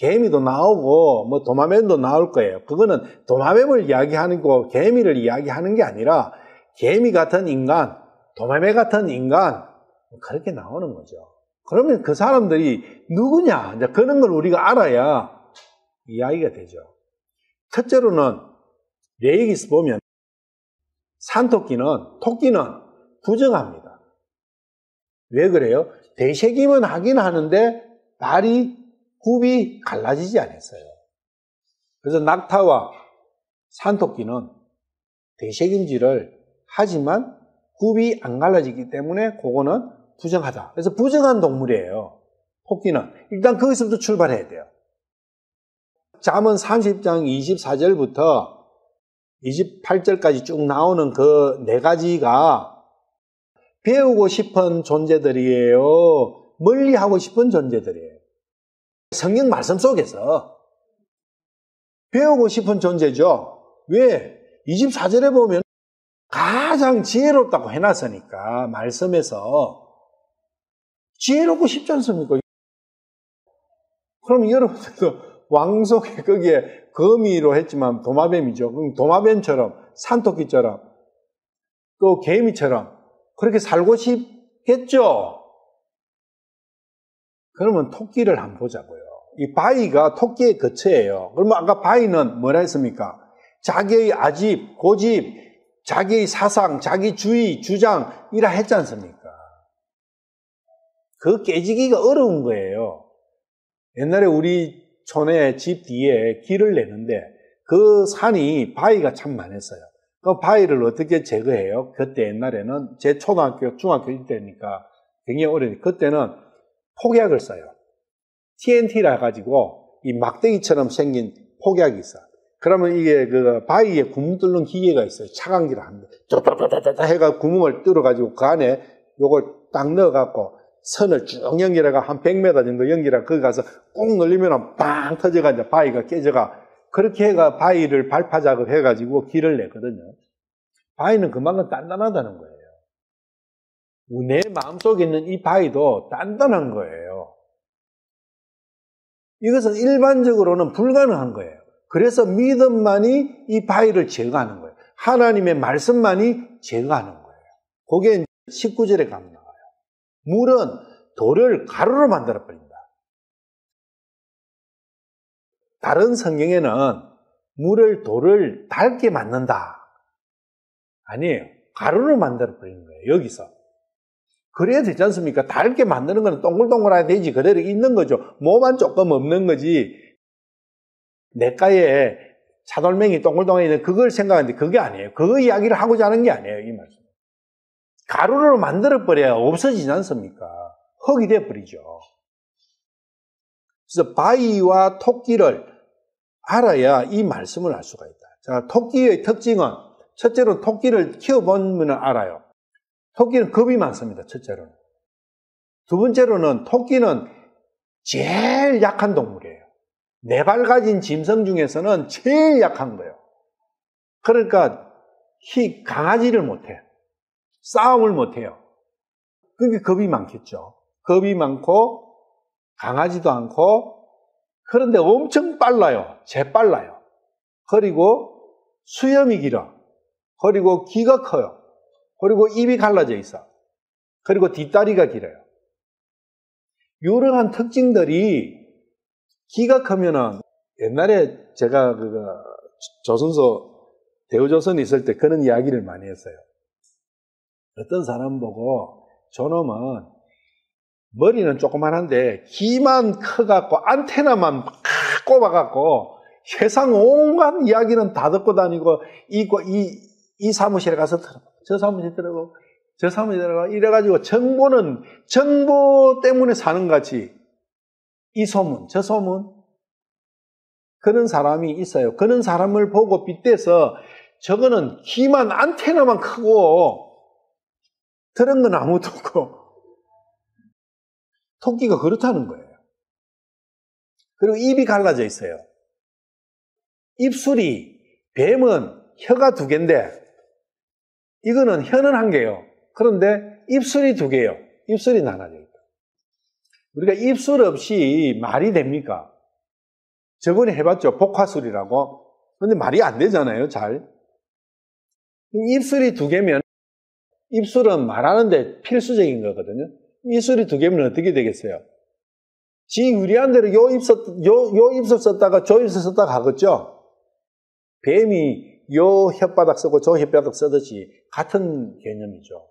개미도 나오고 뭐 도마뱀도 나올 거예요. 그거는 도마뱀을 이야기하는 거, 개미를 이야기하는 게 아니라 개미 같은 인간, 도마뱀 같은 인간, 그렇게 나오는 거죠. 그러면 그 사람들이 누구냐? 이제 그런 걸 우리가 알아야 이야기가 되죠. 첫째로는 레이기스 보면 토끼는 부정합니다. 왜 그래요? 되새김은 하긴 하는데 발이 굽이 갈라지지 않았어요. 그래서 낙타와 산토끼는 되새김질을 하지만 굽이 안 갈라지기 때문에 그거는 부정하다. 그래서 부정한 동물이에요. 토끼는. 일단 거기서부터 출발해야 돼요. 잠언 30장 24절부터 28절까지 쭉 나오는 그 네 가지가 배우고 싶은 존재들이에요. 멀리하고 싶은 존재들이에요. 성경 말씀 속에서 배우고 싶은 존재죠. 왜? 24절에 보면 가장 지혜롭다고 해놨으니까 말씀에서 지혜롭고 싶지 않습니까? 그럼 여러분들도 왕속에 거기에 거미로 했지만 도마뱀이죠. 그럼 도마뱀처럼 산토끼처럼 또 개미처럼 그렇게 살고 싶겠죠? 그러면 토끼를 한번 보자고요. 이 바위가 토끼의 거처예요. 그러면 아까 바위는 뭐라 했습니까? 자기의 아집, 고집, 자기의 사상, 자기 주의, 주장 이라 했지 않습니까? 그 깨지기가 어려운 거예요. 옛날에 우리 촌에 집 뒤에 길을 내는데 그 산이 바위가 참 많았어요. 그 바위를 어떻게 제거해요? 그때 옛날에는 제 초등학교, 중학교 때니까 굉장히 어려운데 그때는 폭약을 써요. TNT라 가지고 이 막대기처럼 생긴 폭약이 있어. 그러면 이게 그 바위에 구멍 뚫는 기계가 있어요. 차광기를 하는데 쪼쪼쪼쪼 해가 구멍을 뚫어가지고 그 안에 요걸 딱 넣어갖고 선을 쭉 연결해가 한 100m 정도 연결해가 거기 가서 꾹 눌리면 빵 터져가 이제 바위가 깨져가 그렇게 해가 바위를 발파 작업해가지고 길을 내거든요. 바위는 그만큼 단단하다는 거예요. 내 마음속에 있는 이 바위도 단단한 거예요. 이것은 일반적으로는 불가능한 거예요. 그래서 믿음만이 이 바위를 제거하는 거예요. 하나님의 말씀만이 제거하는 거예요. 그게 19절에 가면 나와요. 물은 돌을 가루로 만들어버린다. 다른 성경에는 돌을 닳게 만든다. 아니에요. 가루로 만들어버리는 거예요. 여기서. 그래야 되지 않습니까? 닳게 만드는 건 동글동글하게 되지 그대로 있는 거죠. 뭐만 조금 없는 거지. 냇가에 차돌멩이 동글동글해 있는 그걸 생각하는데 그게 아니에요. 그 이야기를 하고자 하는 게 아니에요. 이 말씀. 가루로 만들어버려야 없어지지 않습니까? 흙이 돼버리죠. 그래서 바위와 토끼를 알아야 이 말씀을 알 수가 있다. 자, 토끼의 특징은 첫째로 토끼를 키워보면 알아요. 토끼는 겁이 많습니다. 첫째로는. 두 번째로는 토끼는 제일 약한 동물이에요. 네 발 가진 짐승 중에서는 제일 약한 거예요. 그러니까 강하지를 못해. 싸움을 못해요. 그러니까 겁이 많겠죠. 겁이 많고 강하지도 않고 그런데 엄청 빨라요. 재빨라요. 그리고 수염이 길어. 그리고 귀가 커요. 그리고 입이 갈라져 있어. 그리고 뒷다리가 길어요. 이러한 특징들이 키가 크면은 옛날에 제가 조선소 대우조선에 있을 때 그런 이야기를 많이 했어요. 어떤 사람 보고 저놈은 머리는 조그만한데 귀만 커갖고 안테나만 꼽아갖고 세상 온갖 이야기는 다 듣고 다니고 이 사무실에 가서 들어가고 저 사무실에 들어가고 저 사무실에 들어가고 이래가지고 정보 때문에 사는 것 같이 이 소문 저 소문 그런 사람이 있어요. 그런 사람을 보고 빗대서 저거는 귀만 안테나만 크고 들은 건 아무것도 없고 토끼가 그렇다는 거예요. 그리고 입이 갈라져 있어요. 입술이 뱀은 혀가 2개인데 이거는 혀는 1개예요. 그런데 입술이 2개예요. 입술이 나눠져 있다. 우리가 입술 없이 말이 됩니까? 저번에 해봤죠. 복화술이라고. 근데 말이 안 되잖아요. 잘. 입술이 2개면 입술은 말하는데 필수적인 거거든요. 입술이 2개면 어떻게 되겠어요? 지 유리한 대로 요 입술 썼다가 저 입술 썼다가 하겠죠? 뱀이 요 혓바닥 쓰고 저 혓바닥 쓰듯이 같은 개념이죠.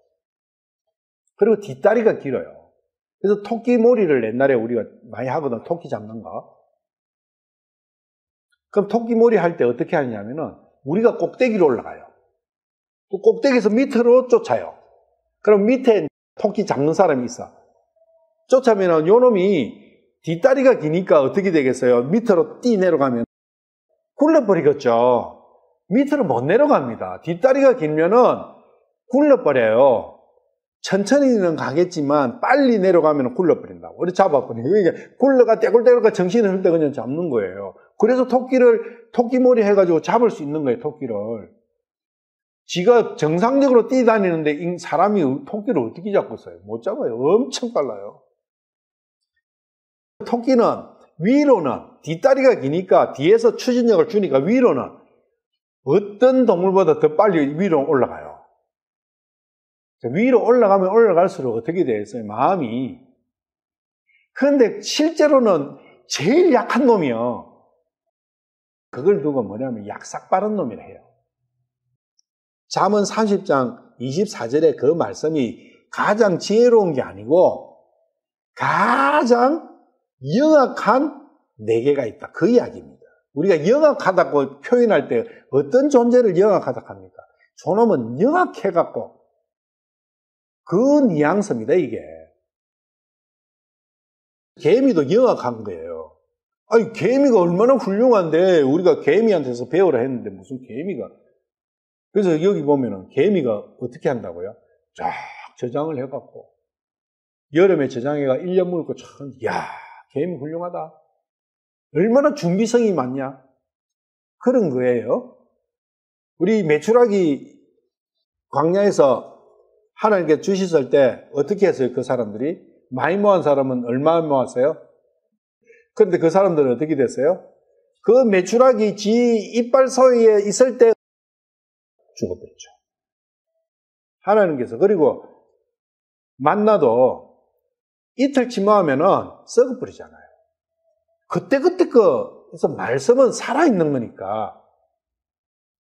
그리고 뒷다리가 길어요. 그래서 토끼 머리를 옛날에 우리가 많이 하거든. 토끼 잡는 거. 그럼 토끼 머리 할 때 어떻게 하냐면은 우리가 꼭대기로 올라가요. 또 꼭대기에서 밑으로 쫓아요. 그럼 밑에 토끼 잡는 사람이 있어. 쫓아면은 요 놈이 뒷다리가 기니까 어떻게 되겠어요? 밑으로 뛰 내려가면 굴러버리겠죠. 밑으로 못 내려갑니다. 뒷다리가 길면은 굴러버려요. 천천히는 가겠지만 빨리 내려가면 굴러버린다고. 우리 잡아버리고. 이게 굴러가 떼굴떼굴가 정신을 흘 때 그냥 잡는 거예요. 그래서 토끼머리 해가지고 잡을 수 있는 거예요, 토끼를. 지가 정상적으로 뛰다니는데 사람이 토끼를 어떻게 잡겠어요? 못 잡아요. 엄청 빨라요. 토끼는 위로는 뒷다리가 기니까 뒤에서 추진력을 주니까 위로는 어떤 동물보다 더 빨리 위로 올라가요. 위로 올라가면 올라갈수록 어떻게 되겠어요? 마음이. 그런데 실제로는 제일 약한 놈이요. 그걸 두고 뭐냐면 약삭 빠른 놈이라 해요. 잠언 30장 24절에 그 말씀이 가장 지혜로운 게 아니고 가장 영악한 4개가 있다. 그 이야기입니다. 우리가 영악하다고 표현할 때 어떤 존재를 영악하다고 합니까? 저놈은 영악해갖고 그 뉘앙스입니다, 이게. 개미도 영악한 거예요. 아니, 개미가 얼마나 훌륭한데 우리가 개미한테서 배우라 했는데 무슨 개미가. 그래서 여기 보면은 개미가 어떻게 한다고요? 쫙 저장을 해갖고 여름에 저장해가 1년 물고 참, 야, 개미 훌륭하다. 얼마나 준비성이 많냐? 그런 거예요. 우리 메추라기 광야에서 하나님께 주셨을 때 어떻게 했어요? 그 사람들이? 많이 모은 사람은 얼마 모았어요? 그런데 그 사람들은 어떻게 됐어요? 그 메추라기 지 이빨 사이에 있을 때 죽어버렸죠. 하나님께서. 그리고 만나도 이틀치 모으면은 썩어버리잖아요. 그때그때 그래서 말씀은 살아있는 거니까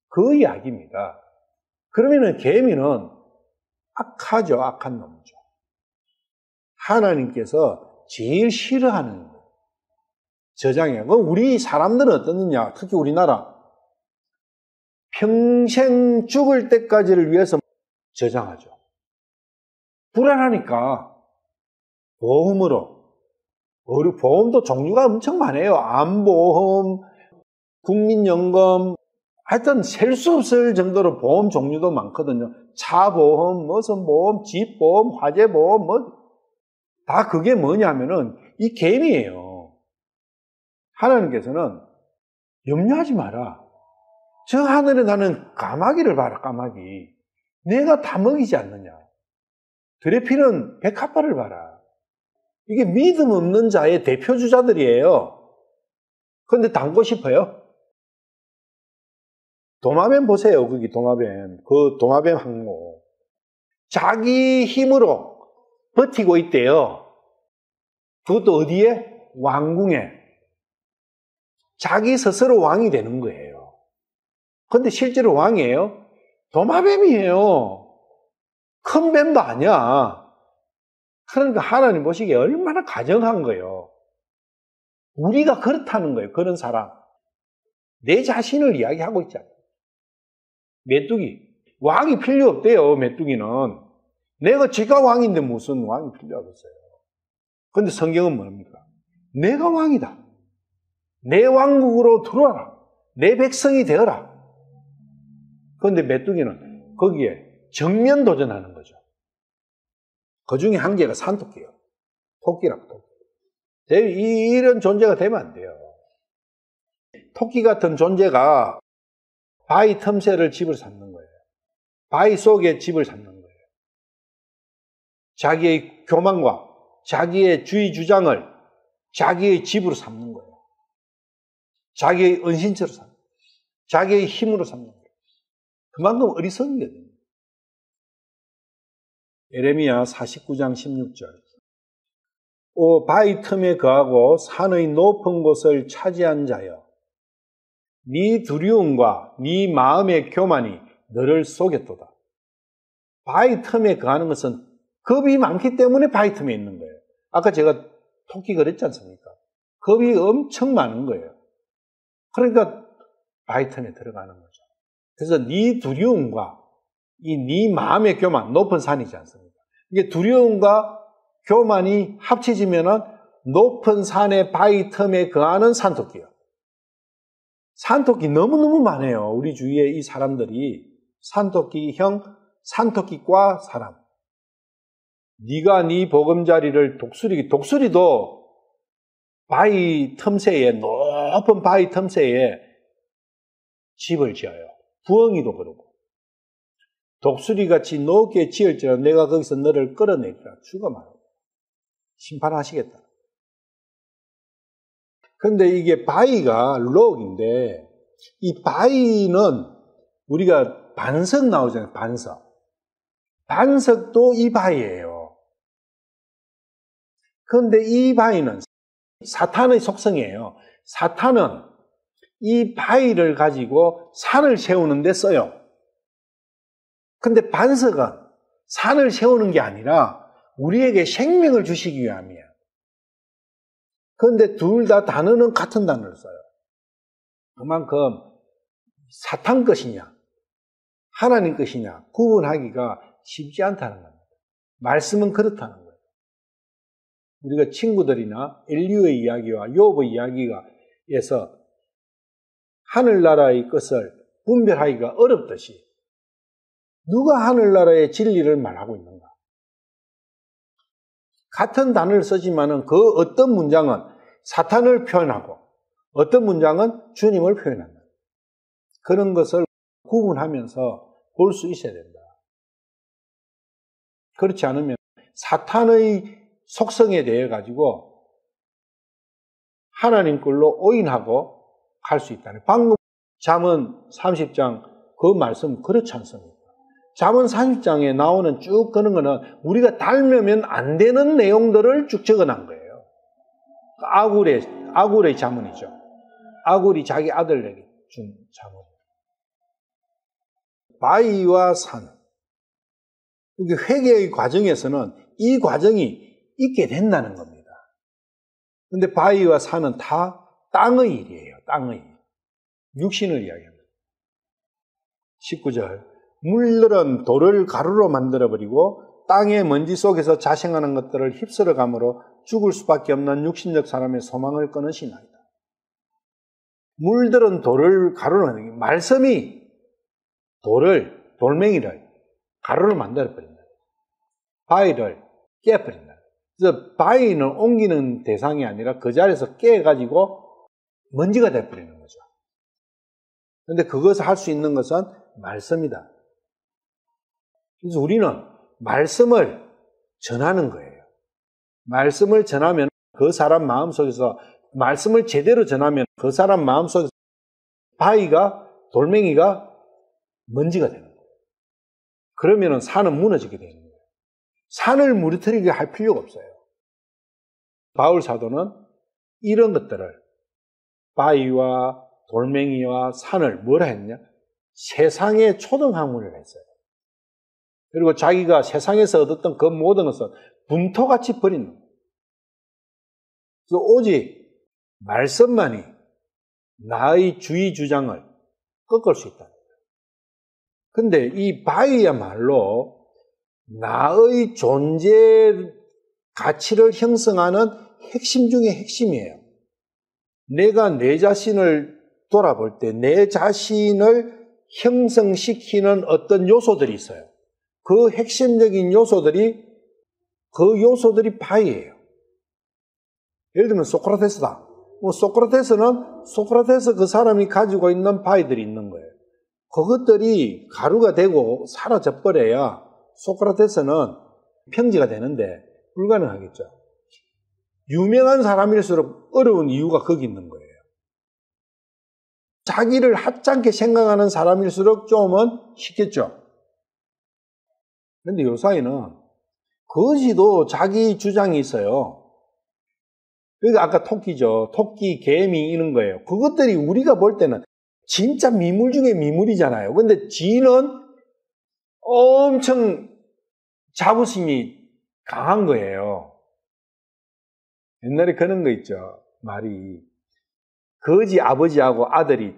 그 이야기입니다. 그러면은 개미는 악하죠. 악한 놈이죠. 하나님께서 제일 싫어하는 저장이에요. 우리 사람들은 어떻느냐? 특히 우리나라 평생 죽을 때까지를 위해서 저장하죠. 불안하니까 보험으로. 보험도 종류가 엄청 많아요. 암보험, 국민연금, 하여튼 셀 수 없을 정도로 보험 종류도 많거든요. 차보험, 무슨 보험, 집보험, 화재보험, 다 그게 뭐냐면은 이 개미예요. 하나님께서는 염려하지 마라. 저 하늘에 나는 까마귀를 봐라, 까마귀. 내가 다 먹이지 않느냐. 들에 피는 백합화를 봐라. 이게 믿음 없는 자의 대표주자들이에요. 그런데 담고 싶어요? 도마뱀 보세요. 거기 도마뱀. 그 도마뱀 항모. 자기 힘으로 버티고 있대요. 그것도 어디에? 왕궁에. 자기 스스로 왕이 되는 거예요. 근데 실제로 왕이에요? 도마뱀이에요. 큰 뱀도 아니야. 그러니까 하나님 보시기에 얼마나 가정한 거예요. 우리가 그렇다는 거예요. 그런 사람. 내 자신을 이야기하고 있잖아요. 메뚜기. 왕이 필요 없대요. 메뚜기는. 내가 지가 왕인데 무슨 왕이 필요하겠어요. 그런데 성경은 뭡니까? 내가 왕이다. 내 왕국으로 들어와라. 내 백성이 되어라. 그런데 메뚜기는 거기에 정면 도전하는 거죠. 그 중에 한 개가 산토끼예요. 토끼라고, 토끼. 이런 존재가 되면 안 돼요. 토끼 같은 존재가 바위 틈새를 집을 삼는 거예요. 바위 속에 집을 삼는 거예요. 자기의 교만과 자기의 주의 주장을 자기의 집으로 삼는 거예요. 자기의 은신처로 삼는 거예요. 자기의 힘으로 삼는 거예요. 그만큼 어리석이거든요. 예레미야 49장 16절. 바위 틈에 거하고 산의 높은 곳을 차지한 자여, 네 두려움과 네 마음의 교만이 너를 속였도다. 바위 틈에 거하는 것은 겁이 많기 때문에 바위 틈에 있는 거예요. 아까 제가 토끼 그랬지 않습니까? 겁이 엄청 많은 거예요. 그러니까 바위 틈에 들어가는 거죠. 그래서 네 두려움과 네 마음의 교만, 높은 산이지 않습니까? 이게 두려움과 교만이 합쳐지면은 높은 산의 바위 틈에 거하는 산토끼예요. 산토끼 너무너무 많아요. 우리 주위에 이 사람들이 산토끼형, 산토끼과 사람. 네가 네 보금자리를 독수리도 바위 틈새에, 높은 바위 틈새에 집을 지어요. 부엉이도 그러고. 독수리같이 높게 지을지라도 내가 거기서 너를 끌어내리라. 죽어 말하고. 심판하시겠다. 근데 이게 바위가 록인데, 이 바위는 우리가 반석 나오잖아요, 반석. 반석도 이 바위예요. 그런데 이 바위는 사탄의 속성이에요. 사탄은 이 바위를 가지고 산을 세우는 데 써요. 근데 반석은 산을 세우는 게 아니라 우리에게 생명을 주시기 위함이에요. 그런데 둘 다 단어는 같은 단어를 써요. 그만큼 사탄 것이냐, 하나님 것이냐 구분하기가 쉽지 않다는 겁니다. 말씀은 그렇다는 거예요. 우리가 친구들이나 엘리야의 이야기와 욥의 이야기에서 하늘나라의 것을 분별하기가 어렵듯이 누가 하늘나라의 진리를 말하고 있는가? 같은 단어를 쓰지만은 그 어떤 문장은 사탄을 표현하고 어떤 문장은 주님을 표현한다. 그런 것을 구분하면서 볼 수 있어야 된다. 그렇지 않으면 사탄의 속성에 대해 가지고 하나님 걸로 오인하고 갈 수 있다는. 방금 잠언 30장 그 말씀 그렇지 않습니까? 잠언 30장에 나오는 쭉 그런 거는 우리가 닮으면 안 되는 내용들을 쭉 적어놓은 거예요. 아굴의 잠언이죠. 아굴이 자기 아들에게 준 잠언. 바위와 산. 이게 회개의 과정에서는 이 과정이 있게 된다는 겁니다. 그런데 바위와 산은 다 땅의 일이에요. 땅의 일. 육신을 이야기합니다. 19절. 물들은 돌을 가루로 만들어버리고 땅의 먼지 속에서 자생하는 것들을 휩쓸어 감으로 죽을 수밖에 없는 육신적 사람의 소망을 끊으시나이다. 물들은 돌을 가루로 만들고 말씀이 돌멩이를 가루로 만들어버린다. 바위를 깨버린다. 그래서 바위는 옮기는 대상이 아니라 그 자리에서 깨가지고 먼지가 돼버리는 거죠. 그런데 그것을 할 수 있는 것은 말씀이다. 그래서 우리는 말씀을 전하는 거예요. 말씀을 전하면 그 사람 마음속에서, 말씀을 제대로 전하면 그 사람 마음속에서 바위가, 돌멩이가 먼지가 되는 거예요. 그러면 산은 무너지게 되는 거예요. 산을 무너뜨리게 할 필요가 없어요. 바울 사도는 이런 것들을, 바위와 돌멩이와 산을 뭐라 했냐? 세상의 초등학문을 했어요. 그리고 자기가 세상에서 얻었던 그 모든 것은 분토같이 버리는 거예요. 그래서 오직 말씀만이 나의 주의 주장을 꺾을 수 있다. 근데 이 바위야말로 나의 존재 가치를 형성하는 핵심 중에 핵심이에요. 내가 내 자신을 돌아볼 때 내 자신을 형성시키는 어떤 요소들이 있어요. 그 핵심적인 요소들이 바이예요. 예를 들면 소크라테스다. 소크라테스는 소크라테스 그 사람이 가지고 있는 바이들이 있는 거예요. 그것들이 가루가 되고 사라져 버려야 소크라테스는 평지가 되는데 불가능하겠죠. 유명한 사람일수록 어려운 이유가 거기 있는 거예요. 자기를 하찮게 생각하는 사람일수록 좀은 쉽겠죠. 그런데 요사이는 거지도 자기 주장이 있어요. 여기 아까 토끼죠. 토끼, 개미 이런 거예요. 그것들이 우리가 볼 때는 진짜 미물 중에 미물이잖아요. 근데 지는 엄청 자부심이 강한 거예요. 옛날에 그런 거 있죠. 말이. 거지 아버지하고 아들이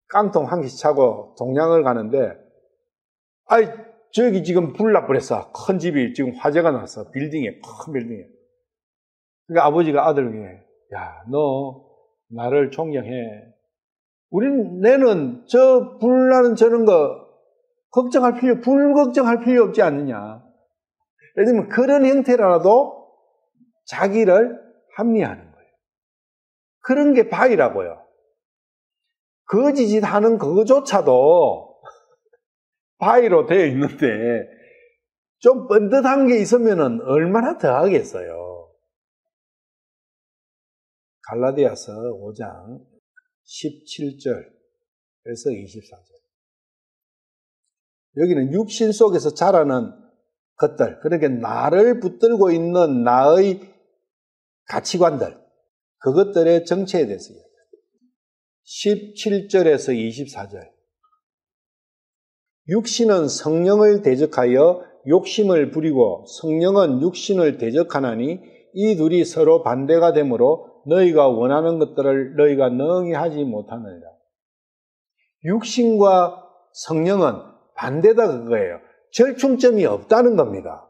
깡통 한 개씩 차고 동양을 가는데, 아이, 저기 지금 불 나버렸어. 큰 집이 지금 화재가 났어. 빌딩에, 큰 빌딩에. 그러니까 아버지가 아들에게, 야, 너 나를 존경해. 내는 저 불 나는 저런 거 불 걱정할 필요 없지 않느냐. 예를 들면 그런 형태라도 자기를 합리화하는 거예요. 그런 게 바이라고요. 거지짓 하는 그거조차도 바이로 되어 있는데 좀 뻔듯한 게 있으면 얼마나 더 하겠어요. 갈라디아서 5장 17절에서 24절. 여기는 육신 속에서 자라는 것들, 그러니까 나를 붙들고 있는 나의 가치관들, 그것들의 정체에 대해서 이야기합니다. 17절에서 24절. 육신은 성령을 대적하여 욕심을 부리고 성령은 육신을 대적하나니 이 둘이 서로 반대가 되므로 너희가 원하는 것들을 너희가 능히 하지 못하느니라. 육신과 성령은 반대다 그거예요. 절충점이 없다는 겁니다.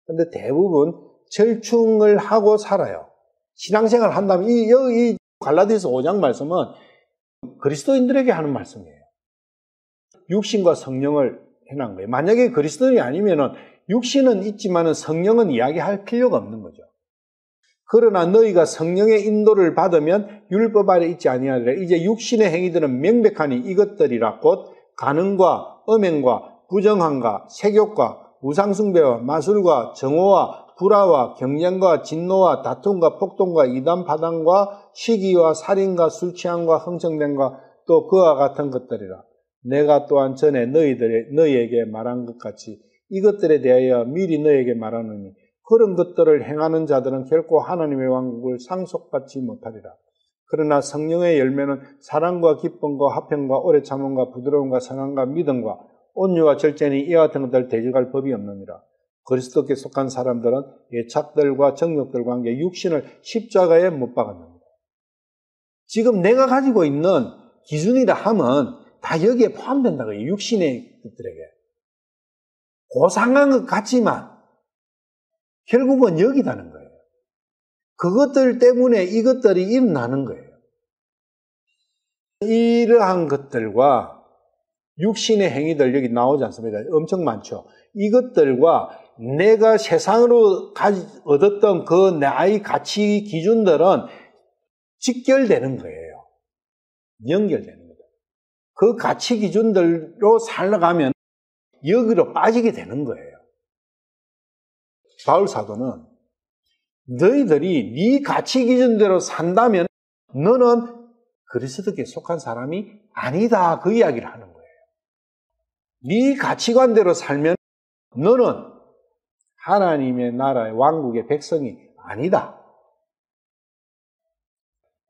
그런데 대부분 절충을 하고 살아요. 신앙생활을 한다면 이 갈라디아서 5장 말씀은 그리스도인들에게 하는 말씀이에요. 육신과 성령을 해놓은 거예요. 만약에 그리스도인이 아니면은 육신은 있지만은 성령은 이야기할 필요가 없는 거죠. 그러나 너희가 성령의 인도를 받으면 율법 아래 있지 아니하리라. 이제 육신의 행위들은 명백하니 이것들이라 곧 간음과 음행과 부정함과 색욕과 우상숭배와 마술과 정오와 불화와 경쟁과 진노와 다툼과 폭동과 이단 파당과 시기와 살인과 술취함과 흥청됨과 또 그와 같은 것들이라. 내가 또한 전에 너희에게 말한 것 같이 이것들에 대하여 미리 너희에게 말하노니 그런 것들을 행하는 자들은 결코 하나님의 왕국을 상속받지 못하리라. 그러나 성령의 열매는 사랑과 기쁨과 화평과 오래 참음과 부드러움과 선함과 믿음과 온유와 절제니 이와 같은 것들 대적할 법이 없느니라. 그리스도께 속한 사람들은 애착들과 정욕들과 함께 육신을 십자가에 못 박았느니라. 지금 내가 가지고 있는 기준이라 하면 다 여기에 포함된다고요. 육신의 것들에게. 고상한 것 같지만 결국은 여기다는 거예요. 그것들 때문에 이것들이 일어나는 거예요. 이러한 것들과 육신의 행위들 여기 나오지 않습니다. 엄청 많죠. 이것들과 내가 세상으로 얻었던 그 나의 가치 기준들은 직결되는 거예요. 연결되는 거예요. 그 가치 기준들로 살아가면 여기로 빠지게 되는 거예요. 바울 사도는 너희들이 네 가치 기준대로 산다면 너는 그리스도께 속한 사람이 아니다. 그 이야기를 하는 거예요. 네 가치관대로 살면 너는 하나님의 나라의 왕국의 백성이 아니다.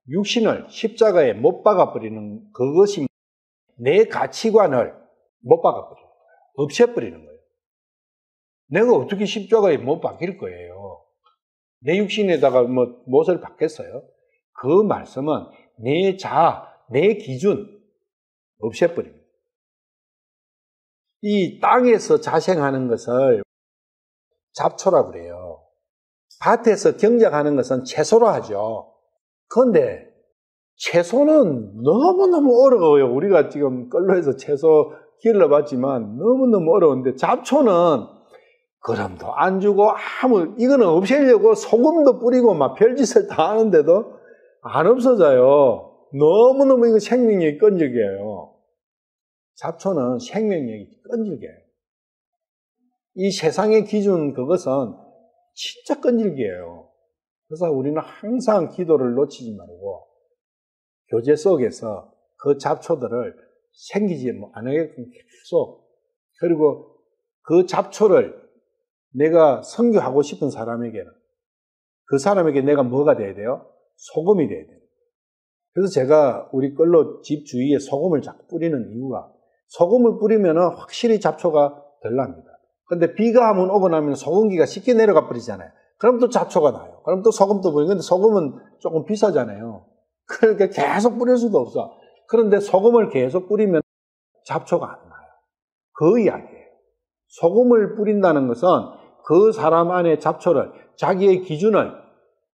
육신을 십자가에 못 박아버리는 그것이 내 가치관을 못 박아버리는 거예요. 없애버리는 거예요. 내가 어떻게 십자가에 못 박힐 거예요. 내 육신에다가 무엇을 박겠어요? 그 말씀은 내 내 기준 없애버립니다. 이 땅에서 자생하는 것을 잡초라 그래요. 밭에서 경작하는 것은 채소라 하죠. 그런데 채소는 너무너무 어려워요. 우리가 지금 끌로해서 채소 길러봤지만 너무너무 어려운데 잡초는 거름도 안 주고 이거는 없애려고 소금도 뿌리고 막 별짓을 다 하는데도 안 없어져요. 너무너무 이거 생명력이 끈질겨요. 잡초는 생명력이 끈질겨요. 이 세상의 기준 그것은 진짜 끈질겨요. 그래서 우리는 항상 기도를 놓치지 말고 교제 속에서 그 잡초들을 생기지 안 하게끔 계속, 그리고 그 잡초를 내가 선교하고 싶은 사람에게는 그 사람에게 내가 뭐가 돼야 돼요? 소금이 돼야 돼요. 그래서 제가 우리 끌로 집 주위에 소금을 자꾸 뿌리는 이유가, 소금을 뿌리면 확실히 잡초가 덜 납니다. 근데 비가 한번 오고 나면 소금기가 쉽게 내려가 버리잖아요. 그럼 또 잡초가 나요. 그럼 또 소금도 뿌리고, 근데 소금은 조금 비싸잖아요. 그러니까 계속 뿌릴 수도 없어. 그런데 소금을 계속 뿌리면 잡초가 안 나요. 그 이야기예요. 소금을 뿌린다는 것은 그 사람 안에 잡초를, 자기의 기준을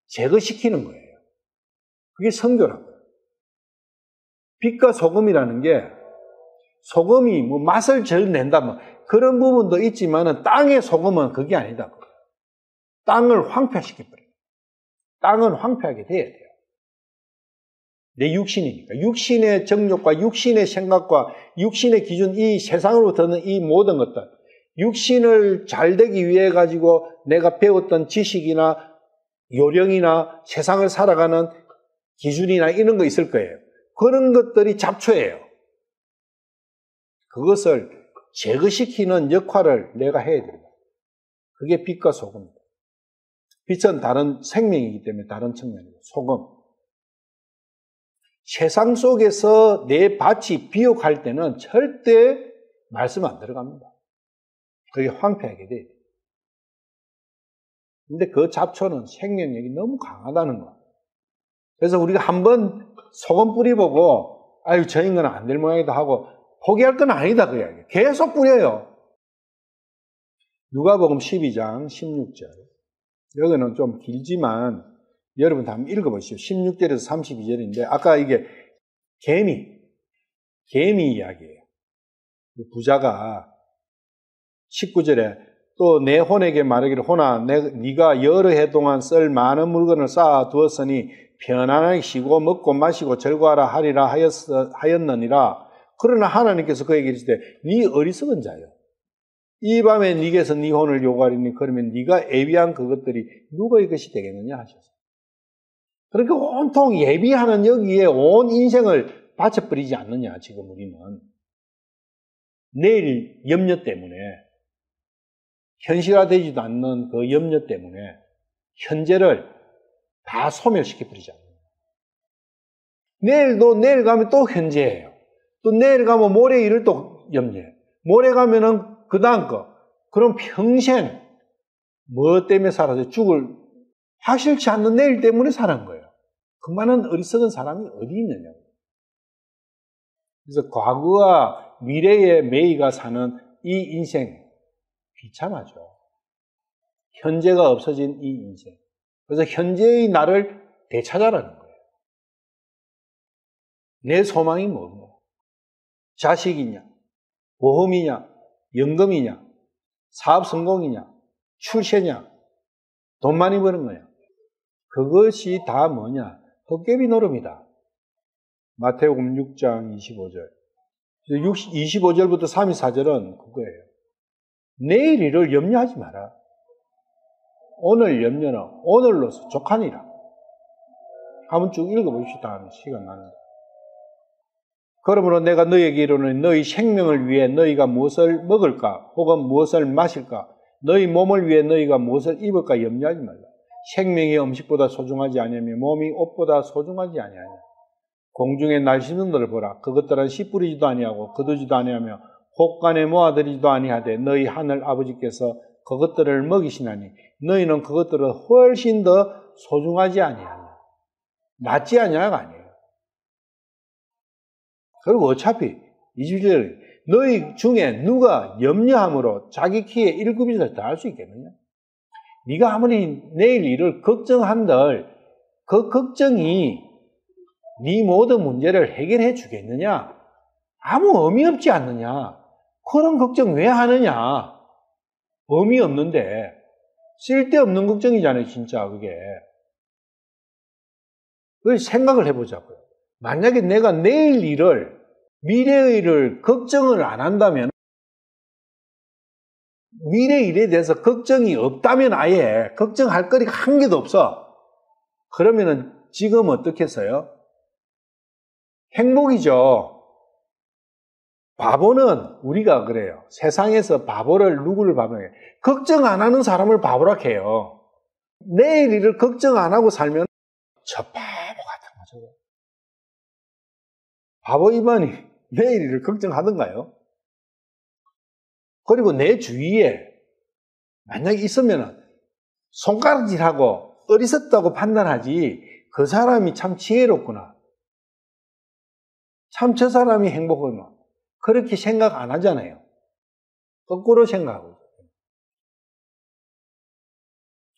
제거시키는 거예요. 그게 선교라고요. 빛과 소금이라는 게, 소금이 뭐 맛을 절 낸다, 뭐 그런 부분도 있지만은 땅의 소금은 그게 아니다. 땅을 황폐시켜버려요. 땅은 황폐하게 돼야 돼요. 내 육신이니까. 육신의 정욕과 육신의 생각과 육신의 기준, 이 세상으로부터는 이 모든 것들, 육신을 잘 되기 위해 가지고 내가 배웠던 지식이나 요령이나 세상을 살아가는 기준이나 이런 거 있을 거예요. 그런 것들이 잡초예요. 그것을 제거시키는 역할을 내가 해야 됩니다. 그게 빛과 소금입니다. 빛은 다른 생명이기 때문에 다른 측면이고, 소금. 세상 속에서 내 밭이 비옥할 때는 절대 말씀 안 들어갑니다. 그게 황폐하게 돼요. 근데 그 잡초는 생명력이 너무 강하다는 거예요. 그래서 우리가 한번 소금 뿌리보고, 아유, 저 인간은 안 될 모양이다 하고 포기할 건 아니다, 그 이야기예요. 계속 뿌려요. 누가복음 12장 16절. 여기는 좀 길지만 여러분 다 한번 읽어보시죠. 16절에서 32절인데, 아까 이게 개미 이야기예요. 부자가 19절에 또 내 혼에게 말하기를, 혼아, 네가 여러 해 동안 쓸 많은 물건을 쌓아 두었으니 편안하게 쉬고 먹고 마시고 즐거워하라 하리라 하였느니라. 그러나 하나님께서 그에게 이르시되, 네 어리석은 자여, 이 밤에 네게서 네 혼을 요구하리니 그러면 네가 예비한 그것들이 누가 이것이 되겠느냐 하셨어요. 그러니까 온통 예비하는 여기에 온 인생을 바쳐버리지 않느냐, 지금 우리는. 내일 염려 때문에, 현실화되지도 않는 그 염려 때문에 현재를 다 소멸시켜버리지 않느냐. 내일 가면 또 현재예요. 또 내일 가면 모레 일을 또 염려해요. 모레 가면은 그 다음 거. 그럼 평생 뭐 때문에 살아서 죽을, 확실치 않는 내일 때문에 사는 거예요. 그 많은 어리석은 사람이 어디 있느냐고. 그래서 과거와 미래의 매이가 사는 이 인생 비참하죠. 현재가 없어진 이 인생. 그래서 현재의 나를 되찾아라는 거예요. 내 소망이 뭐냐? 자식이냐? 보험이냐? 연금이냐? 사업 성공이냐? 출세냐? 돈 많이 버는 거냐? 그것이 다 뭐냐? 헛개비 노름이다. 마태복음 6장 25절. 25절부터 34절은 그거예요. 내일 일을 염려하지 마라. 오늘 염려는 오늘로서 족하니라. 한번 쭉 읽어봅시다. 시간 나는데. 그러므로 내가 너희에게 이르노니 너희 생명을 위해 너희가 무엇을 먹을까 혹은 무엇을 마실까, 너희 몸을 위해 너희가 무엇을 입을까 염려하지 말라. 생명이 음식보다 소중하지 아니하며 몸이 옷보다 소중하지 아니하냐. 공중의 날씨들을 보라. 그것들은 씨 뿌리지도 아니하고 거두지도 아니하며 혹간에 모아들이지도 아니하되 너희 하늘 아버지께서 그것들을 먹이시나니 너희는 그것들을 훨씬 더 소중하지 아니하냐. 낫지 아니하가 아니에요. 그리고 어차피 21절, 너희 중에 누가 염려함으로 자기 키에 1규빗을 더할 수 있겠느냐? 네가 아무리 내일 일을 걱정한들 그 걱정이 네 모든 문제를 해결해 주겠느냐? 아무 의미 없지 않느냐? 그런 걱정 왜 하느냐? 의미 없는데 쓸데없는 걱정이잖아요, 진짜 그게. 그걸 생각을 해보자고요. 만약에 내가 내일 일을, 미래의 일을 걱정을 안 한다면, 미래 일에 대해서 걱정이 없다면 아예 걱정할 거리가 한 개도 없어. 그러면은 지금 어떻겠어요? 행복이죠. 바보는 우리가 그래요. 세상에서 누구를 바보라고 해요? 걱정 안 하는 사람을 바보라고 해요. 내일 일을 걱정 안 하고 살면 저 바보 같은 거죠. 바보 이만이 내일 일을 걱정하던가요? 그리고 내 주위에 만약에 있으면 손가락질하고 어리석다고 판단하지 그 사람이 참 지혜롭구나. 참 저 사람이 행복하구나. 그렇게 생각 안 하잖아요. 거꾸로 생각하고.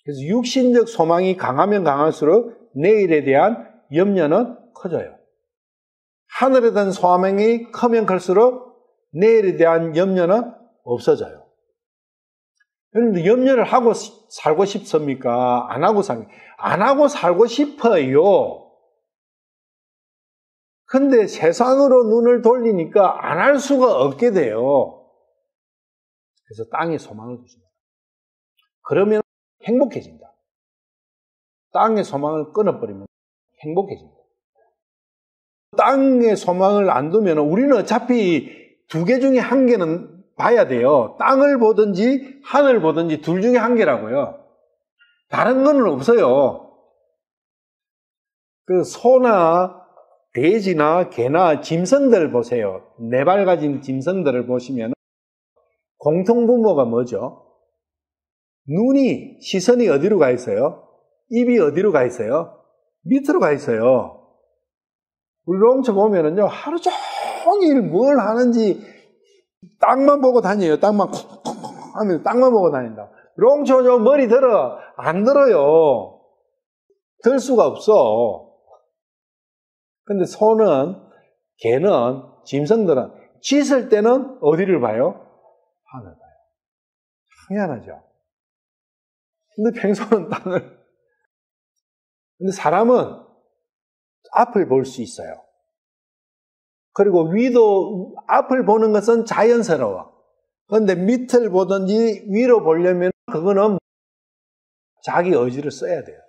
그래서 육신적 소망이 강하면 강할수록 내일에 대한 염려는 커져요. 하늘에 대한 소망이 크면 클수록 내일에 대한 염려는 없어져요. 그런데 염려를 하고 살고 싶습니까? 안 하고 삽니까? 안 하고 살고 싶어요. 근데 세상으로 눈을 돌리니까 안 할 수가 없게 돼요. 그래서 땅에 소망을 두십니다. 그러면 행복해진다. 땅의 소망을 끊어버리면 행복해진다. 땅의 소망을 안 두면 우리는 어차피 두 개 중에 한 개는 봐야 돼요. 땅을 보든지 하늘 보든지 둘 중에 한 개라고요. 다른 건 없어요. 그 소나 돼지나 개나 짐승들 보세요. 네 발 가진 짐승들을 보시면 공통분모가 뭐죠? 눈이, 시선이 어디로 가 있어요? 입이 어디로 가 있어요? 밑으로 가 있어요. 우리 롱쳐 보면은요, 하루 종일 뭘 하는지 땅만 보고 다녀요. 땅만 콩콩콩 하면서 땅만 보고 다닌다. 롱쳐 저 머리 들어. 안 들어요. 들 수가 없어. 근데 소는, 개는, 짐승들은 짖을 때는 어디를 봐요? 하늘 봐요. 희한하죠. 근데 평소는 땅을. 근데 사람은 앞을 볼 수 있어요. 그리고 위도, 앞을 보는 것은 자연스러워. 그런데 밑을 보든지 위로 보려면 그거는 자기 의지를 써야 돼요.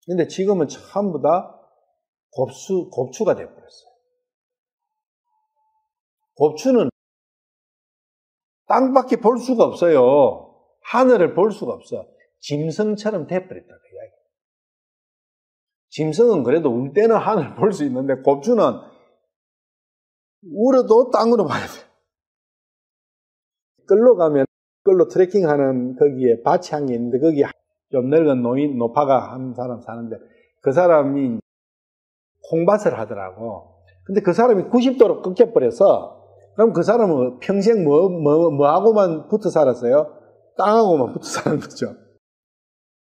근데 지금은 전부 다 곱추가 되어버렸어요. 곱추는 땅밖에 볼 수가 없어요. 하늘을 볼 수가 없어. 짐승처럼 돼버렸다. 그 이야기. 짐승은 그래도 울 때는 하늘을 볼 수 있는데 곱추는 울어도 땅으로 봐야 돼. 끌로 가면 끌로 트레킹하는 거기에 밭이 한 개 있는데 거기 좀 늙은 노파가 한 사람 사는데 그 사람이 콩밭을 하더라고. 근데 그 사람이 90도로 꺾여버려서 그럼 그 사람은 평생 뭐하고만 붙어 살았어요? 땅하고만 붙어 사는 거죠.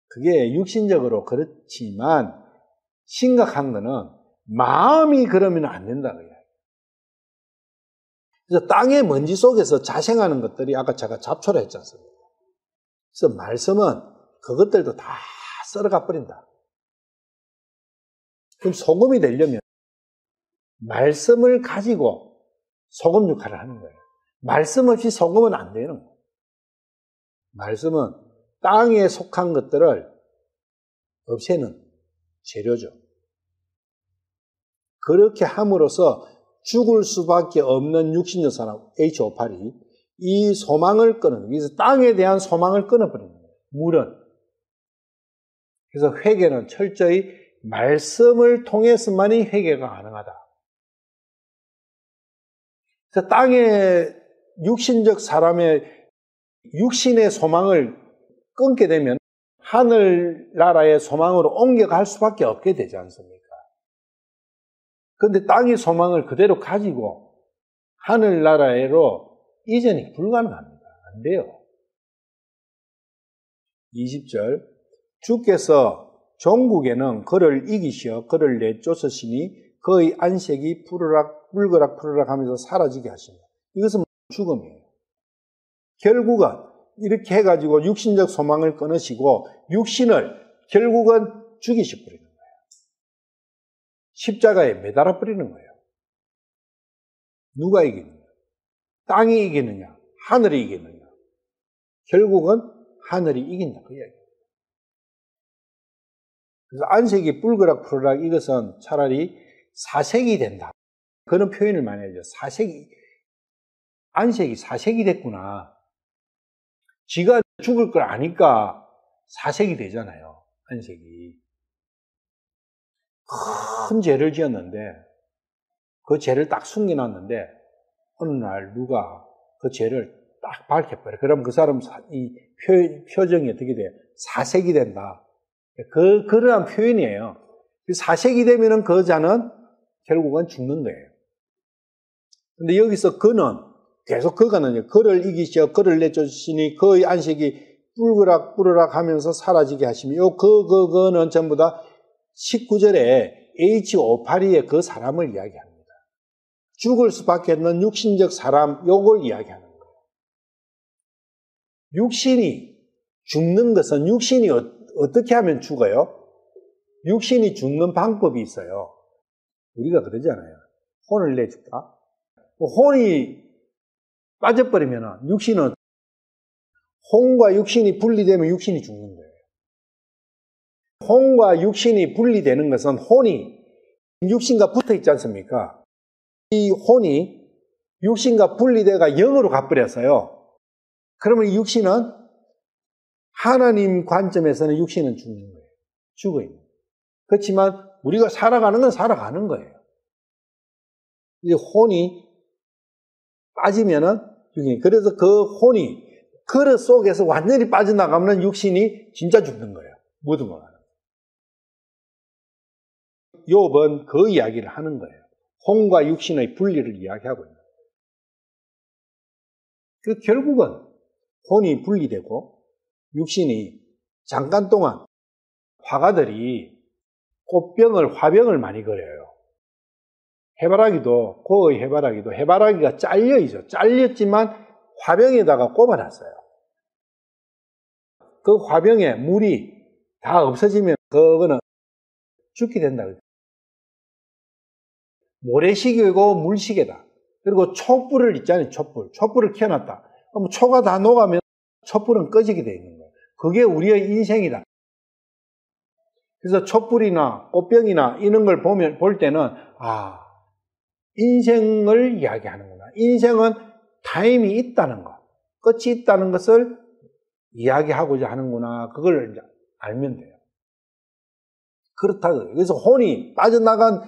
그게 육신적으로 그렇지만 심각한 거는 마음이 그러면 안 된다. 그래서 땅의 먼지 속에서 자생하는 것들이 아까 제가 잡초라 했지 않습니까? 그래서 말씀은 그것들도 다 썰어가 버린다. 그럼 소금이 되려면 말씀을 가지고 소금 역할을 하는 거예요. 말씀 없이 소금은 안 되는 거예요. 말씀은 땅에 속한 것들을 없애는 재료죠. 그렇게 함으로써 죽을 수밖에 없는 육신적 사람, H58이 이 소망을 끊는, 그래서 땅에 대한 소망을 끊어버리는 거예요. 물은. 그래서 회개는 철저히 말씀을 통해서만이 회개가 가능하다. 그래서 땅의 육신적 사람의 육신의 소망을 끊게 되면 하늘나라의 소망으로 옮겨갈 수밖에 없게 되지 않습니까? 그런데 땅의 소망을 그대로 가지고 하늘나라로 이전이 불가능합니다. 안 돼요. 20절 주께서 종국에는 그를 이기시어 그를 내쫓으시니 그의 안색이 붉으락 푸르락 하면서 사라지게 하십니다. 이것은 죽음이에요. 결국은 이렇게 해가지고 육신적 소망을 끊으시고 육신을 결국은 죽이셔버리는 거예요. 십자가에 매달아 버리는 거예요. 누가 이기느냐? 땅이 이기느냐? 하늘이 이기느냐? 결국은 하늘이 이긴다 그 이야기예요. 그래서 안색이 붉으락 푸르락 이것은 차라리 사색이 된다. 그런 표현을 많이 하죠. 안색이 사색이 됐구나. 지가 죽을 걸 아니까 사색이 되잖아요. 안색이. 큰 죄를 지었는데 그 죄를 딱 숨겨놨는데 어느 날 누가 그 죄를 딱 밝혀버려. 그럼 그 사람 이 표정이 어떻게 돼요? 사색이 된다. 그러한 표현이에요. 사색이 되면은 그 자는 결국은 죽는 거예요. 근데 여기서 그는 계속 그가는요, 그를 이기시어 그를 내쫓으시니 그의 안식이 뿔그락 뿌르락 하면서 사라지게 하시며, 그는 전부 다 19절에 H582의 그 사람을 이야기합니다. 죽을 수밖에 없는 육신적 사람, 요걸 이야기하는 거예요. 육신이 죽는 것은 육신이 어떻게 하면 죽어요? 육신이 죽는 방법이 있어요. 우리가 그러잖아요. 혼을 내줄까? 혼이 빠져버리면 육신은, 혼과 육신이 분리되면 육신이 죽는 거예요. 혼과 육신이 분리되는 것은 혼이 육신과 붙어 있지 않습니까? 이 혼이 육신과 분리되가 영으로 가버렸어요. 그러면 이 육신은 하나님 관점에서는 육신은 죽는 거예요. 죽어 있는 거예요. 그렇지만 우리가 살아가는 건 살아가는 거예요. 이제 혼이 빠지면은 육신이, 그래서 그 혼이 그릇 속에서 완전히 빠져나가면 육신이 진짜 죽는 거예요. 모든 거. 욥은 그 이야기를 하는 거예요. 혼과 육신의 분리를 이야기하고 있는 거예요. 그 결국은 혼이 분리되고 육신이 잠깐 동안 화가들이 화병을 많이 그려요. 해바라기도, 고의 해바라기도 해바라기가 잘려있어요. 잘렸지만 화병에다가 꼽아놨어요. 그 화병에 물이 다 없어지면 그거는 죽게 된다. 모래시계고 물시계다. 그리고 촛불을 있잖아요. 촛불을 켜놨다. 그럼 초가 다 녹아면 촛불은 꺼지게 되어 있는 거예요. 그게 우리의 인생이다. 그래서 촛불이나 꽃병이나 이런 걸 볼 때는, 인생을 이야기하는구나. 인생은 타임이 있다는 것, 끝이 있다는 것을 이야기하고자 하는구나. 그걸 이제 알면 돼요. 그렇다고요. 그래서 혼이 빠져나간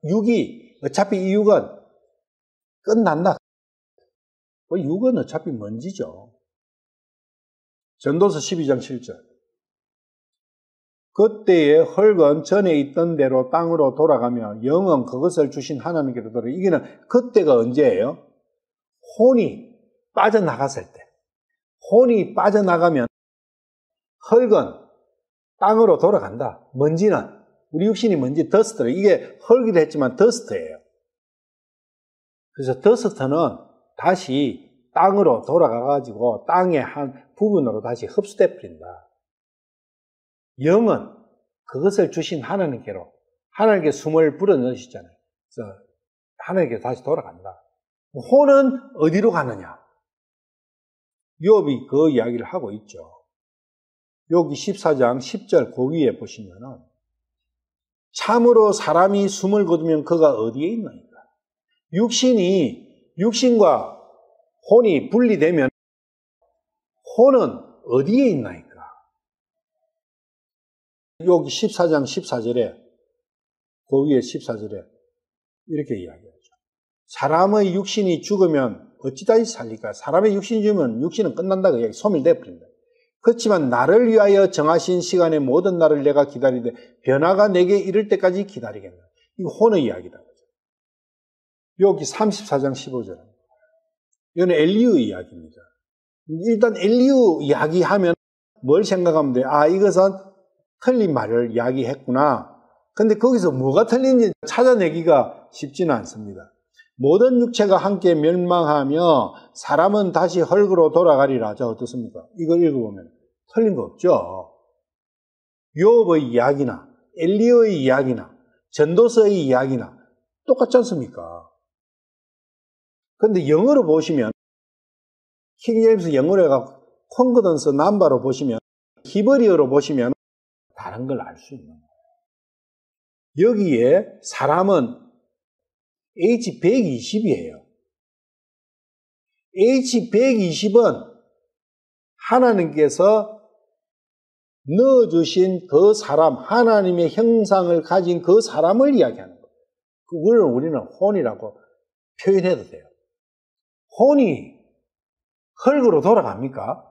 육이, 어차피 이 육은 끝난다. 육은 어차피 먼지죠. 전도서 12장 7절. 그때의 흙은 전에 있던 대로 땅으로 돌아가며 영은 그것을 주신 하나님께로 돌아가. 이게는 그때가 언제예요? 혼이 빠져나갔을 때. 혼이 빠져나가면 흙은 땅으로 돌아간다. 먼지는, 우리 육신이 먼지, 더스트래. 이게 흙이라 했지만 더스트예요. 그래서 더스트는 다시 땅으로 돌아가가지고 땅의 한 부분으로 다시 흡수돼 버린다. 영은 그것을 주신 하나님께로, 하나님께 숨을 불어넣으시잖아요. 그래서 하나님께 다시 돌아간다. 혼은 어디로 가느냐? 욥이 그 이야기를 하고 있죠. 욥기 14장 10절 그 위에 보시면은, 참으로 사람이 숨을 거두면 그가 어디에 있나이까? 육신과 혼이 분리되면 혼은 어디에 있나이까? 욥기 14장 14절에, 그 위에 14절에 이렇게 이야기하죠. 사람의 육신이 죽으면 어찌 다시 살릴까? 사람의 육신이 죽으면 육신은 끝난다. 그 이야기, 소멸되어 버린다. 그렇지만 나를 위하여 정하신 시간에 모든 날을 내가 기다리되 변화가 내게 이를 때까지 기다리겠다. 이거 혼의 이야기다. 욥기 34장 15절. 이건 엘리후 이야기입니다. 일단 엘리후 이야기하면 뭘 생각하면 돼요? 이것은 틀린 말을 이야기했구나. 근데 거기서 뭐가 틀린지 찾아내기가 쉽지는 않습니다. 모든 육체가 함께 멸망하며 사람은 다시 흙으로 돌아가리라. 자, 어떻습니까? 이걸 읽어보면 틀린 거 없죠. 욥의 이야기나 엘리야의 이야기나 전도서의 이야기나 똑같지 않습니까? 근데 영어로 보시면 킹제임스 영어로 해가 콩거던스 남바로 보시면 히브리어로 보시면 다른 걸 알 수 있는 거예요. 여기에 사람은 H120이에요. H120은 하나님께서 넣어주신 그 사람, 하나님의 형상을 가진 그 사람을 이야기하는 거예요. 그걸 우리는 혼이라고 표현해도 돼요. 혼이 흙으로 돌아갑니까?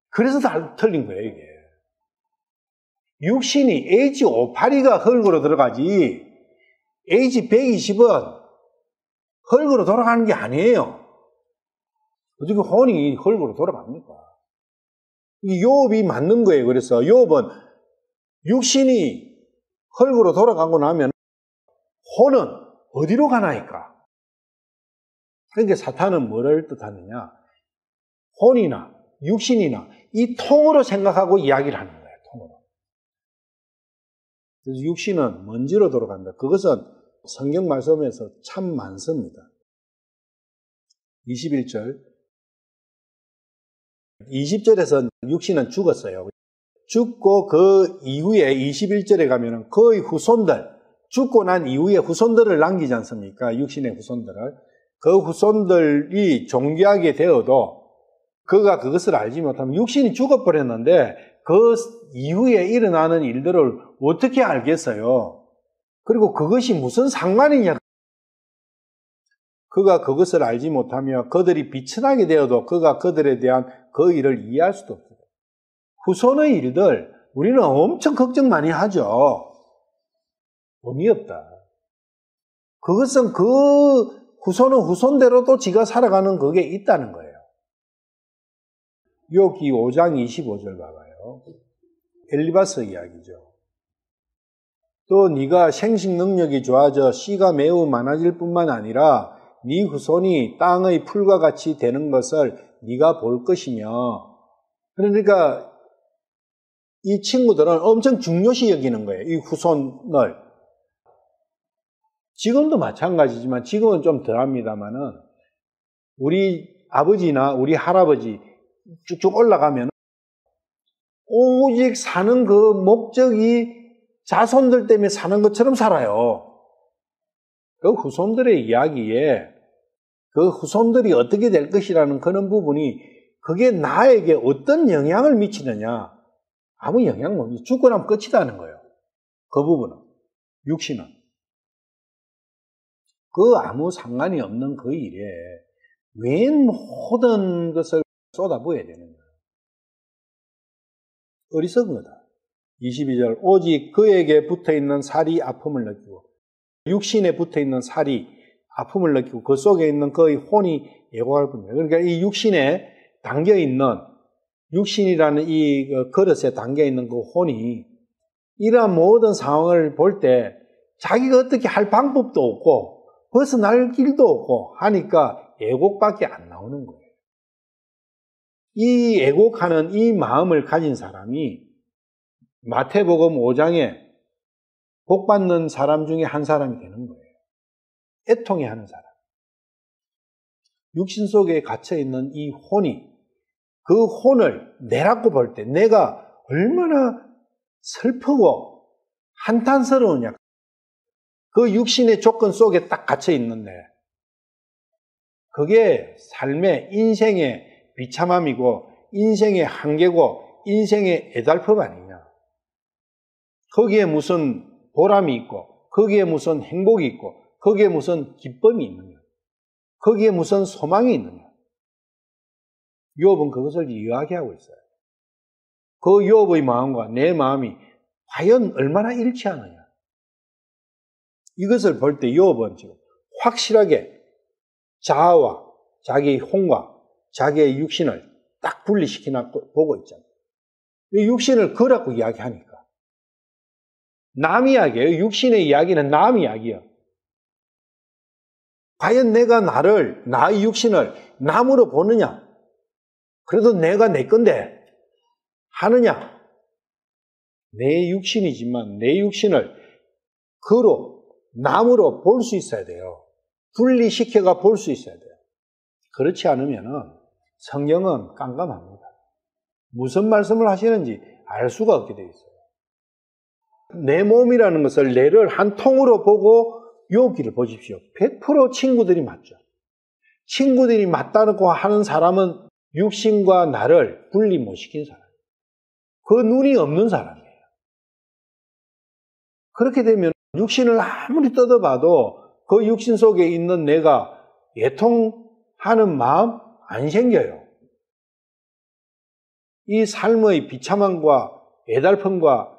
그래서 다 틀린 거예요, 이게. 육신이 H58가 흙으로 들어가지, H120은 흙으로 돌아가는 게 아니에요. 어떻게 혼이 흙으로 돌아갑니까? 욥이 맞는 거예요. 그래서 욥은 육신이 흙으로 돌아가고 나면 혼은 어디로 가나이까? 그러니까 사탄은 뭐를 뜻하느냐? 혼이나 육신이나 이 통으로 생각하고 이야기를 하는 거예요. 통으로. 그래서 육신은 먼지로 돌아간다. 그것은 성경 말씀에서 참 많습니다. 21절 20절에서 육신은 죽었어요. 죽고 그 이후에 21절에 가면은 그의 후손들, 죽고 난 이후에 후손들을 남기지 않습니까? 육신의 후손들을. 그 후손들이 존귀하게 되어도 그가 그것을 알지 못하면 육신이 죽어버렸는데 그 이후에 일어나는 일들을 어떻게 알겠어요? 그리고 그것이 무슨 상관이냐? 그가 그것을 알지 못하며 그들이 비천하게 되어도 그가 그들에 대한 그 일을 이해할 수도 없어요. 후손의 일들 우리는 엄청 걱정 많이 하죠. 의미 없다. 그것은 그 후손은 후손대로 또 지가 살아가는 그게 있다는 거예요. 욥기 5장 25절 봐봐요. 엘리바스 이야기죠. 또 네가 생식 능력이 좋아져 씨가 매우 많아질 뿐만 아니라 네 후손이 땅의 풀과 같이 되는 것을 네가 볼 것이며, 그러니까 이 친구들은 엄청 중요시 여기는 거예요. 이 후손을. 지금도 마찬가지지만 지금은 좀 덜합니다만은 우리 아버지나 우리 할아버지 쭉쭉 올라가면 오직 사는 그 목적이 자손들 때문에 사는 것처럼 살아요. 그 후손들의 이야기에 그 후손들이 어떻게 될 것이라는 그런 부분이 그게 나에게 어떤 영향을 미치느냐? 아무 영향 없이 죽고 나면 끝이다는 거예요. 그 부분은. 육신은. 그 아무 상관이 없는 그 일에 웬 모든 것을 쏟아부어야 되는 거예요. 어리석은 거다. 22절 오직 그에게 붙어있는 살이 아픔을 느끼고 육신에 붙어있는 살이 아픔을 느끼고 그 속에 있는 그의 혼이 애곡할 뿐이에요. 그러니까 이 육신에 담겨있는 육신이라는 이 그릇에 담겨있는 그 혼이 이러한 모든 상황을 볼 때 자기가 어떻게 할 방법도 없고 벗어날 길도 없고 하니까 애곡밖에 안 나오는 거예요. 이 애곡하는 이 마음을 가진 사람이 마태복음 5장에 복받는 사람 중에 한 사람이 되는 거예요. 애통해하는 사람. 육신 속에 갇혀있는 이 혼이 그 혼을 내라고 볼 때 내가 얼마나 슬프고 한탄스러우냐. 그 육신의 조건 속에 딱 갇혀있는데 그게 삶의 인생의 비참함이고 인생의 한계고 인생의 애달픔 아니냐. 거기에 무슨 보람이 있고 거기에 무슨 행복이 있고 거기에 무슨 기쁨이 있느냐. 거기에 무슨 소망이 있느냐. 욥은 그것을 이야기하고 있어요. 그 욥의 마음과 내 마음이 과연 얼마나 일치하느냐. 이것을 볼 때 욥은 지금 확실하게 자아와 자기의 혼과 자기의 육신을 딱 분리시키나 보고 있잖아요. 이 육신을 그라고 이야기하니까. 남 이야기예요. 육신의 이야기는 남 이야기예요. 과연 내가 나의 육신을 남으로 보느냐? 그래도 내가 내 건데 하느냐? 내 육신이지만 내 육신을 남으로 볼 수 있어야 돼요. 분리시켜가 볼 수 있어야 돼요. 그렇지 않으면 성경은 깜깜합니다. 무슨 말씀을 하시는지 알 수가 없게 되어 있어요. 내 몸이라는 것을 내를 한 통으로 보고 여기를 보십시오. 100% 친구들이 맞죠. 친구들이 맞다고 하는 사람은 육신과 나를 분리 못 시킨 사람. 그 눈이 없는 사람이에요. 그렇게 되면 육신을 아무리 뜯어봐도 그 육신 속에 있는 내가 애통하는 마음 안 생겨요. 이 삶의 비참함과 애달픔과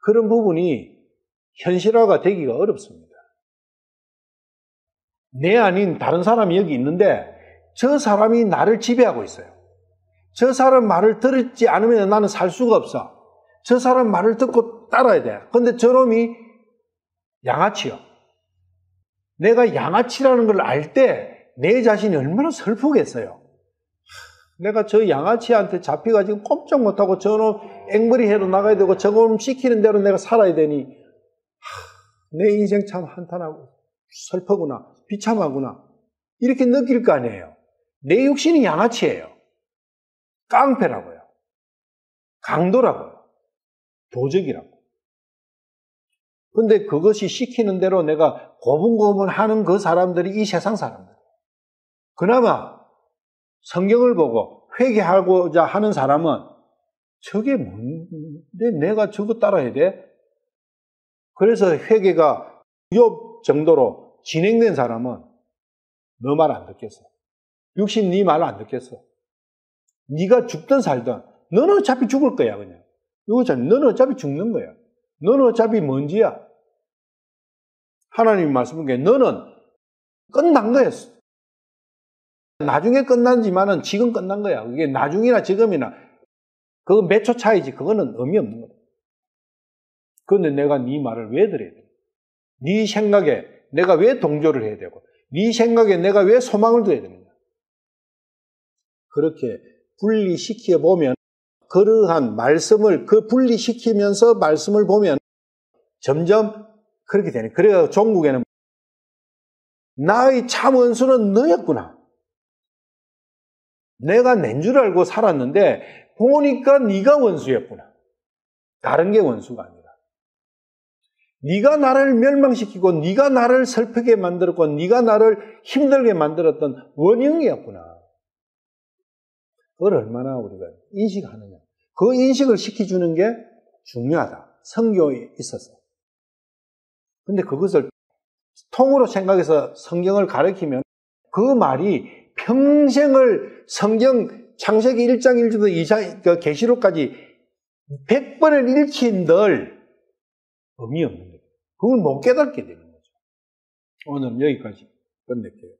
그런 부분이 현실화가 되기가 어렵습니다. 내 아닌 다른 사람이 여기 있는데 저 사람이 나를 지배하고 있어요. 저 사람 말을 들지 않으면 나는 살 수가 없어. 저 사람 말을 듣고 따라야 돼. 근데 저놈이 양아치요. 내가 양아치라는 걸 알 때 내 자신이 얼마나 슬프겠어요. 내가 저 양아치한테 잡혀가지고 꼼짝 못하고 저놈 앵벌이 해로 나가야 되고 저놈 시키는 대로 내가 살아야 되니 내 인생 참 한탄하고 슬프구나, 비참하구나 이렇게 느낄 거 아니에요. 내 육신이 양아치예요. 깡패라고요. 강도라고요. 도적이라고. 근데 그것이 시키는 대로 내가 고분고분하는 그 사람들이 이 세상 사람들. 그나마 성경을 보고 회개하고자 하는 사람은 저게 뭔데 내가 저거 따라야 돼? 그래서 회개가 욥 정도로 진행된 사람은 너 말 안 듣겠어. 육신 네 말 안 듣겠어. 네가 죽든 살든 너는 어차피 죽을 거야 그냥. 너는 어차피 죽는 거야. 너는 어차피 먼지야. 하나님이 말씀한 게 너는 끝난 거였어. 나중에 끝난지만은 지금 끝난 거야. 그게 나중이나 지금이나 그거 몇 초 차이지. 그거는 의미 없는 거야. 그런데 내가 네 말을 왜 들어야 돼? 네 생각에 내가 왜 동조를 해야 되고 네 생각에 내가 왜 소망을 둬야 되느냐. 그렇게 분리시켜 보면 그러한 말씀을 분리시키면서 말씀을 보면 점점 그렇게 되네. 그래서 종국에는 나의 참 원수는 너였구나. 내가 낸 줄 알고 살았는데 보니까 네가 원수였구나. 다른 게 원수가 아니라. 네가 나를 멸망시키고 네가 나를 슬프게 만들었고 네가 나를 힘들게 만들었던 원흉이었구나. 그걸 얼마나 우리가 인식하느냐. 그 인식을 시켜주는 게 중요하다. 성경에 있어서. 근데 그것을 통으로 생각해서 성경을 가르치면 그 말이 평생을 성경 창세기 1장 1절부터 2장 계시록까지 100번을 읽힌들 의미 없는 거예요. 그걸 못 깨닫게 되는 거죠. 오늘은 여기까지 끝낼게요.